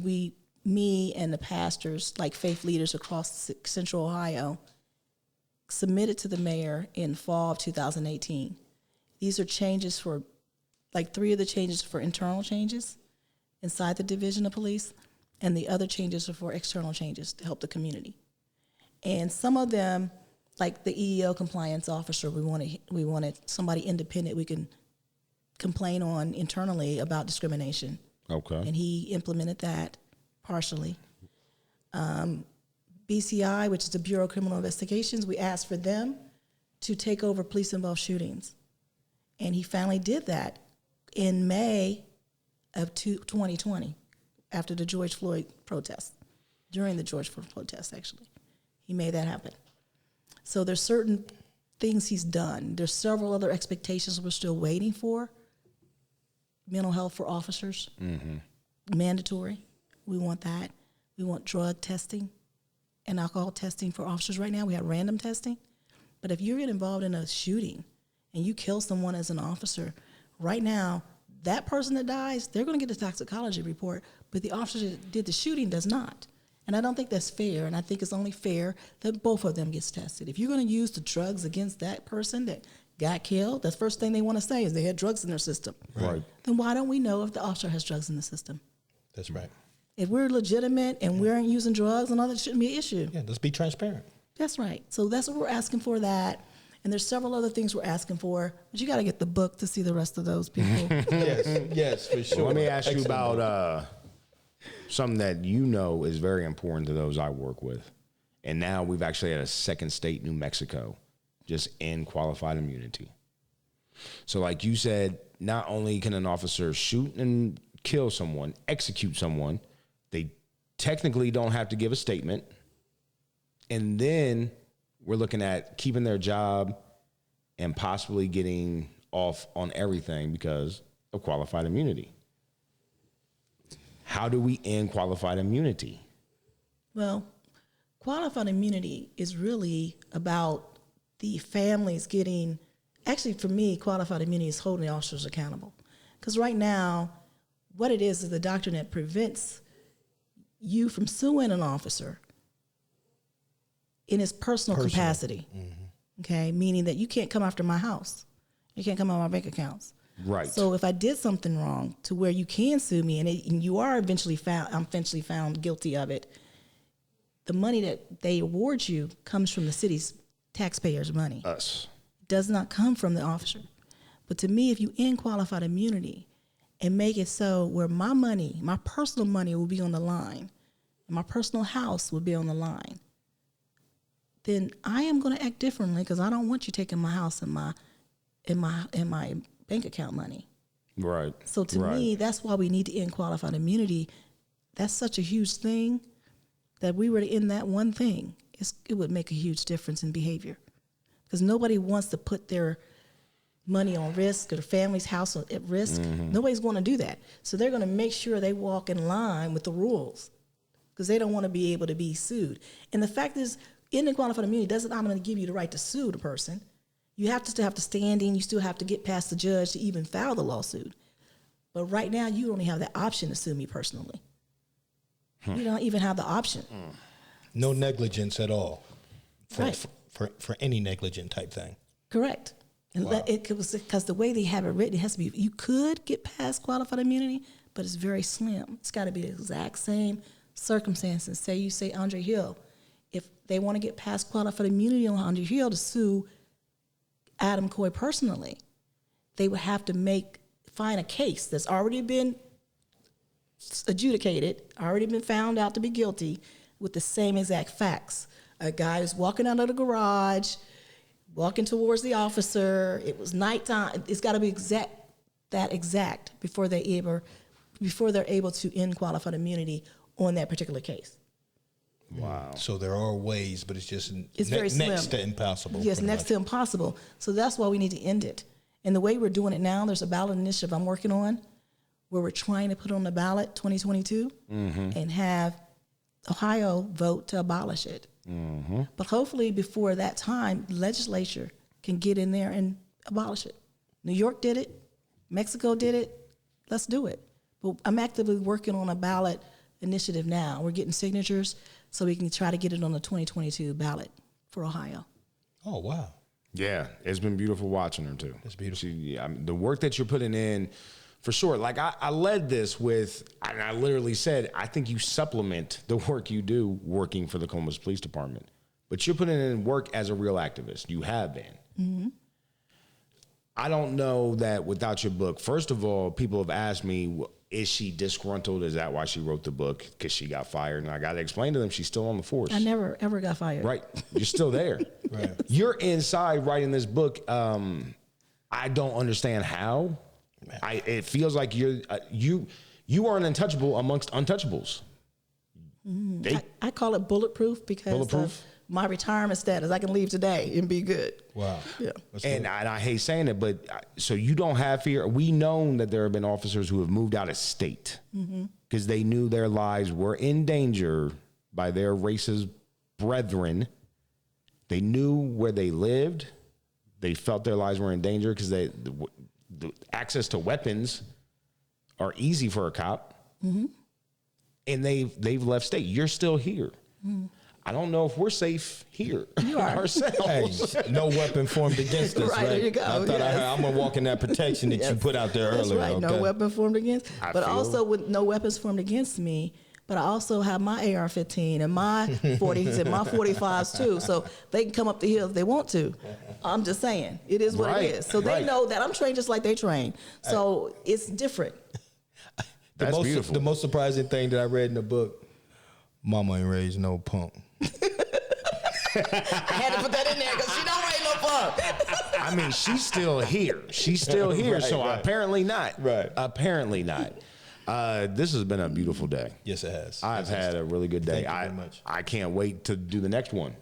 me and the pastors, like faith leaders across Central Ohio, submitted to the mayor in fall of 2018. These are changes for, 3 of the changes for internal changes inside the division of police, and the other changes are for external changes to help the community. And some of them, like the EEO compliance officer, we wanted somebody independent we can complain on internally about discrimination. Okay. And he implemented that partially. BCI, which is the Bureau of Criminal Investigations, we asked for them to take over police-involved shootings. And he finally did that in May of 2020, after the George Floyd protest, during the George Floyd protest, actually. He made that happen. So there's certain things he's done. There's several other expectations we're still waiting for. Mental health for officers, mandatory. We want that. We want drug testing and alcohol testing for officers. Right now we have random testing. But if you get involved in a shooting and you kill someone as an officer, right now, that person that dies, they're going to get a toxicology report, but the officer that did the shooting does not. And I don't think that's fair, and I think it's only fair that both of them gets tested. If you're going to use the drugs against that person that got killed, the first thing they want to say is they had drugs in their system. Right. Then why don't we know if the officer has drugs in the system? That's right. If we're legitimate and we aren't using drugs and all that, shouldn't be an issue. Yeah, let's be transparent. That's right. So that's what we're asking for, that. And there's several other things we're asking for, but you got to get the book to see the rest of those people. Yes, for sure. Well, let me ask you about something that you know is very important to those I work with. And now we've actually had a second state, New Mexico, just end qualified immunity. So like you said, not only can an officer shoot and kill someone, execute someone, they technically don't have to give a statement. And then we're looking at keeping their job and possibly getting off on everything because of qualified immunity. How do we end qualified immunity? Well, qualified immunity is really about the families getting, actually for me, qualified immunity is holding the officers accountable. Because right now, what it is the doctrine that prevents you from suing an officer in his personal capacity, okay? Meaning that you can't come after my house. You can't come on my bank accounts. Right. So if I did something wrong to where you can sue me and you are eventually found, I'm eventually found guilty of it, the money that they award you comes from the city's taxpayers' money. Us. It does not come from the officer. But to me, if you end qualified immunity and make it so where my money, my personal money will be on the line, and my personal house will be on the line, then I am going to act differently because I don't want you taking my house and my bank account money. Right. So to me, that's why we need to end qualified immunity. That's such a huge thing that we were to end that one thing. It would make a huge difference in behavior because nobody wants to put their money on risk or their family's house at risk. Nobody's going to do that. So they're going to make sure they walk in line with the rules because they don't want to be able to be sued. And the fact is, ending qualified immunity doesn't automatically give you the right to sue the person. You have to still have to stand in. You still have to get past the judge to even file the lawsuit. But right now, you only have the option to sue me personally. You don't even have the option. No negligence at all. Right. For any negligent type thing. Correct. And because the way they have it written, it has to be, you could get past qualified immunity, but it's very slim. It's got to be the exact same circumstances. Say you say Andre Hill. If they want to get past qualified immunity on Andre Hill to sue Adam Coy personally, they would have to find a case that's already been adjudicated, already been found out to be guilty with the same exact facts. A guy is walking out of the garage, walking towards the officer. It was nighttime. It's got to be exact before they're able to end qualified immunity on that particular case. Wow. So there are ways, but it's just very slim. Next to impossible. Yes, next to impossible. So that's why we need to end it. And the way we're doing it now, there's a ballot initiative I'm working on where we're trying to put on the ballot 2022 and have Ohio vote to abolish it. But hopefully before that time, the legislature can get in there and abolish it. New York did it. Mexico did it. Let's do it. But I'm actively working on a ballot initiative now. We're getting signatures so we can try to get it on the 2022 ballot for Ohio. Oh, wow. Yeah, it's been beautiful watching her, too. It's beautiful. The work that you're putting in, for sure. Like, I led this with, and I literally said, I think you supplement the work you do working for the Columbus Police Department. But you're putting in work as a real activist. You have been. I don't know that without your book, first of all, people have asked me, is she disgruntled? Is that why she wrote the book? Because she got fired. And I got to explain to them she's still on the force. I never, ever got fired. Right. You're still there. Right. You're inside writing this book. I don't understand how. It feels like you are an untouchable amongst untouchables. I call it bulletproof because of my retirement status. I can leave today and be good. Wow. Yeah. And I hate saying it, but so you don't have fear. We know that there have been officers who have moved out of state because they knew their lives were in danger by their racist brethren. They knew where they lived. They felt their lives were in danger because the access to weapons are easy for a cop. And they've left state. You're still here. I don't know if we're safe here. You are. Ourselves. Hey, no weapon formed against us, right? There you go. I thought I'm going to walk in that protection that you put out there That's earlier. Right. Okay? No weapon formed against. But also with no weapons formed against me, but I also have my AR-15 and my 40s and my 45s too. So they can come up the hill if they want to. I'm just saying. It is what it is. So they know that I'm trained just like they train. So it's different. That's beautiful. The most surprising thing that I read in the book, Mama ain't raised no punk. I had to put that in there because she don't raise no punk. I mean, she's still here. She's still here. Apparently not. Right. Apparently not. This has been a beautiful day. Yes, it has. I've had a really good day. Thank you very much. I can't wait to do the next one.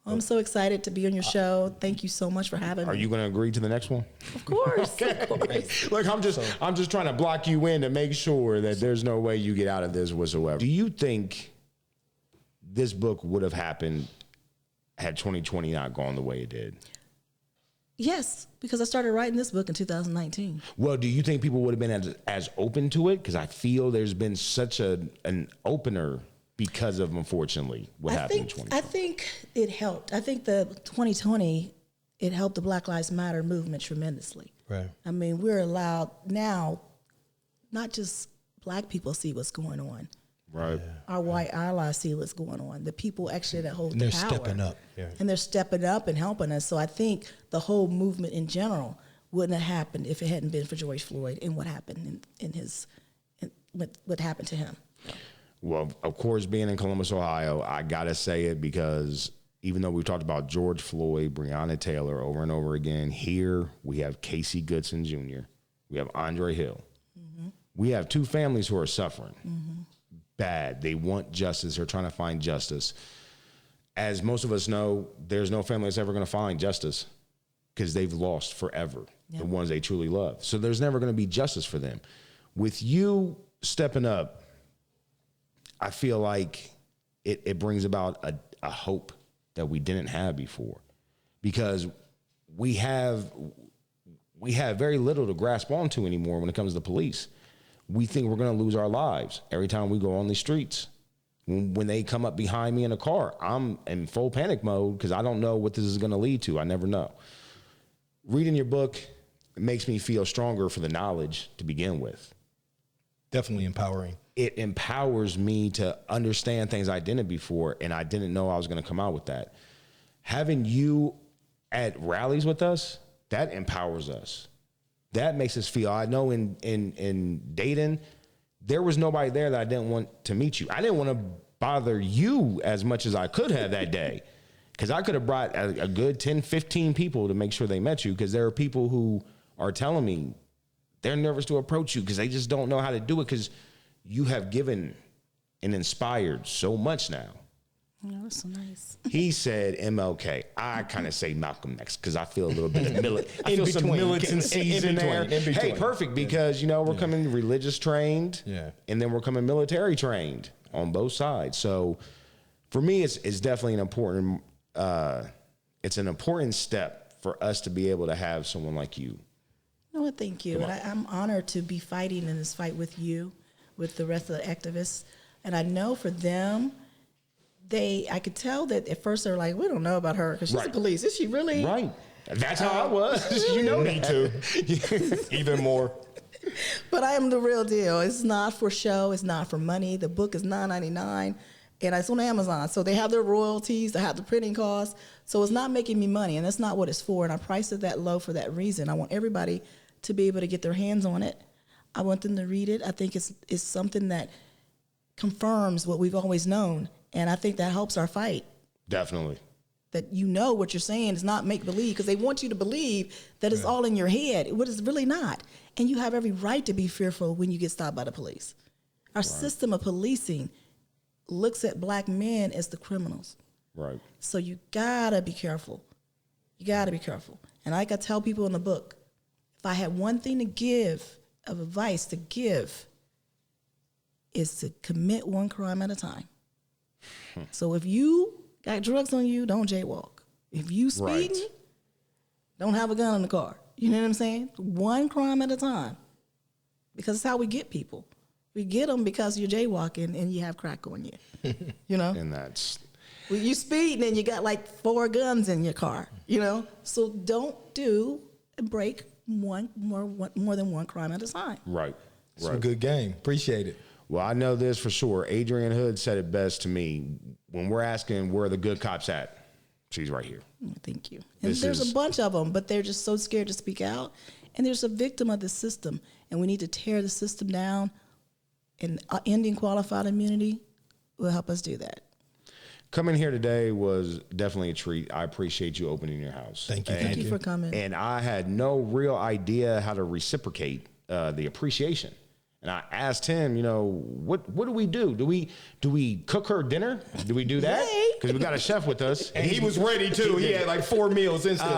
I'm so excited to be on your show. Thank you so much for having me. Are you going to agree to the next one? Of course. Okay. Of course. Look, I'm just trying to block you in to make sure that there's no way you get out of this whatsoever. Do you think this book would have happened had 2020 not gone the way it did? Yes, because I started writing this book in 2019. Well, do you think people would have been as open to it? Because I feel there's been such an opener because of, unfortunately, what happened in 2020. I think it helped. I think the 2020, it helped the Black Lives Matter movement tremendously. Right. I mean, we're allowed now, not just Black people see what's going on. Right. Our white allies see what's going on. The people actually that hold the power. They're stepping up. Yeah. And they're stepping up and helping us. So I think the whole movement in general wouldn't have happened if it hadn't been for George Floyd and what happened what happened to him. Well, of course, being in Columbus, Ohio, I got to say it because even though we've talked about George Floyd, Breonna Taylor over and over again, here we have Casey Goodson Jr. We have Andre Hill. We have two families who are suffering. Bad. They want justice. They're trying to find justice. As most of us know, there's no family that's ever going to find justice because they've lost forever the ones they truly love. So there's never going to be justice for them. With you stepping up, I feel like it brings about a hope that we didn't have before, because we have very little to grasp onto anymore when it comes to the police. We think we're going to lose our lives every time we go on the streets. When they come up behind me in a car, I'm in full panic mode because I don't know what this is going to lead to. I never know. Reading your book makes me feel stronger for the knowledge to begin with. Definitely empowering. It empowers me to understand things I didn't before, and I didn't know I was going to come out with that. Having you at rallies with us, that empowers us. That makes us feel, I know in Dayton, there was nobody there that I didn't want to meet you. I didn't want to bother you as much as I could have that day, because I could have brought a good 10, 15 people to make sure they met you, because there are people who are telling me they're nervous to approach you because they just don't know how to do it, because you have given and inspired so much now. Oh, that's so nice. He said MLK. I kind of say Malcolm X because I feel a little bit of I feel some between. militancy in there. In between. Hey, perfect, because we're coming religious trained, and then we're coming military trained on both sides. So for me, it's definitely an important step for us to be able to have someone like you. No, thank you. And I'm honored to be fighting in this fight with you, with the rest of the activists. And I know for them, I could tell that at first they were like, we don't know about her because she's the police. Is she really? Right. That's how I was. Me too. Even more. But I am the real deal. It's not for show. It's not for money. The book is $9.99, and it's on Amazon. So they have their royalties. They have the printing costs. So it's not making me money, and that's not what it's for. And I priced it that low for that reason. I want everybody to be able to get their hands on it. I want them to read it. I think it's something that confirms what we've always known. And I think that helps our fight. Definitely. that you know what you're saying is not make believe, because they want you to believe that it's all in your head, what it's really not. And you have every right to be fearful when you get stopped by the police. Our system of policing looks at black men as the criminals. Right. So you gotta be careful. You gotta be careful. And like I tell people in the book, if I had one thing to give, of advice to give, is to commit one crime at a time. So if you got drugs on you, don't jaywalk. If you speeding, don't have a gun in the car. You know what I'm saying? One crime at a time. Because it's how we get people. We get them because you're jaywalking and you have crack on you. You know? And that's... Well, you speeding and you got like 4 guns in your car, you know? So don't do and break more than one crime at a time. Right. Some good game. Appreciate it. Well, I know this for sure. Adrienne Hood said it best to me. When we're asking where are the good cops at, she's right here. Thank you. And there's a bunch of them, but they're just so scared to speak out. And there's a victim of the system, and we need to tear the system down. And ending qualified immunity will help us do that. Coming here today was definitely a treat. I appreciate you opening your house. Thank you. Thank you for coming. And I had no real idea how to reciprocate the appreciation. And I asked him, you know, what do we do? Do we cook her dinner? Do we do that? Because we got a chef with us. And he was ready too. He had like 4 meals instantly.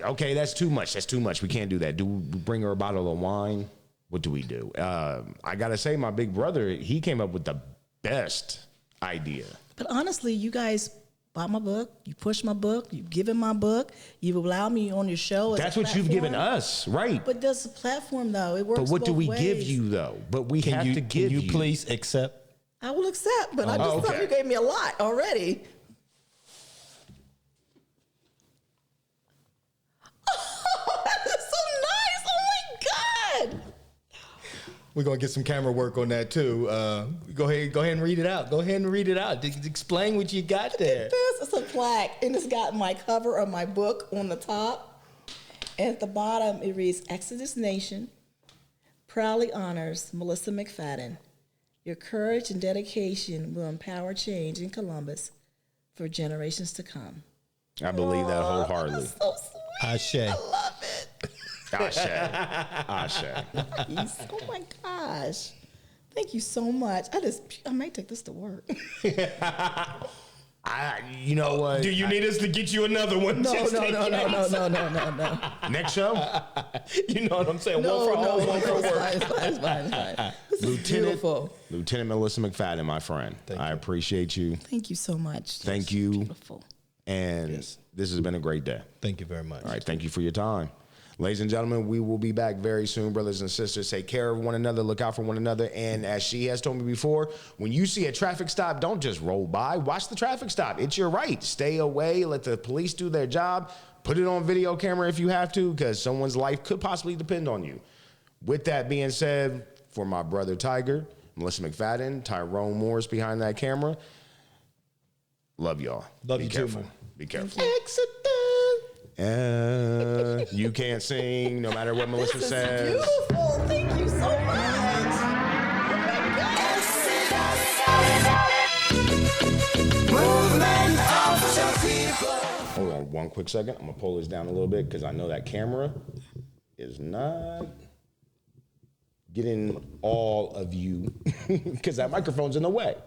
Okay, that's too much. That's too much. We can't do that. Do we bring her a bottle of wine? What do we do? I got to say, my big brother, he came up with the best idea. But honestly, you guys bought my book, you pushed my book, you've given my book, you've allowed me on your show. That's what you've given us, right? But there's a platform, though. It works both ways. But what do we give you, though? But we have to give you. Can you please accept? I will accept, but I just thought you gave me a lot already. Oh, that is so nice. Oh, my God. We're going to get some camera work on that, too. Go ahead and read it out. Go ahead and read it out. Explain what you got there. This is a plaque, and it's got my cover of my book on the top. And at the bottom, it reads, Exodus Nation proudly honors Melissa McFadden. Your courage and dedication will empower change in Columbus for generations to come. I believe that wholeheartedly. That's so sweet. Ashe. I love it. Ashe. Nice. Oh my gosh. Thank you so much. I might take this to work. You know what? Do you need us to get you another one? No. Next show? You know what I'm saying? No, one for work. It's fine. Lieutenant Melissa McFadden, my friend. I appreciate you. Thank you so much. Thank you. Beautiful. And this has been a great day. Thank you very much. All right. Thank you for your time. Ladies and gentlemen, we will be back very soon, brothers and sisters. Take care of one another. Look out for one another. And as she has told me before, when you see a traffic stop, don't just roll by. Watch the traffic stop. It's your right. Stay away. Let the police do their job. Put it on video camera if you have to, because someone's life could possibly depend on you. With that being said, for my brother Tiger, Melissa McFadden, Tyrone Morris behind that camera, love y'all. Love you careful. too, man. Be careful. You can't sing no matter what Melissa says. Beautiful. Thank you so much. Movement of the people. Hold on one quick second. I'm going to pull this down a little bit because I know that camera is not getting all of you because that microphone's in the way.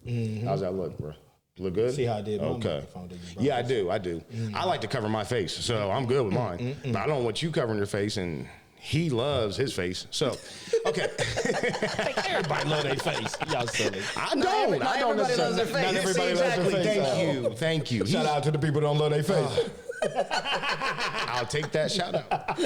Mm-hmm. How's that look, bro? Look good? See how I did my okay. microphone? Yeah, I do. Mm-hmm. I like to cover my face, so I'm good with mine. Mm-hmm. But I don't want you covering your face, and he loves his face. So, okay. Everybody love their face. Y'all silly. I don't. Not everybody loves their face. Not everybody loves their face. Thank you. Shout out to the people who don't love their face. I'll take that shout out.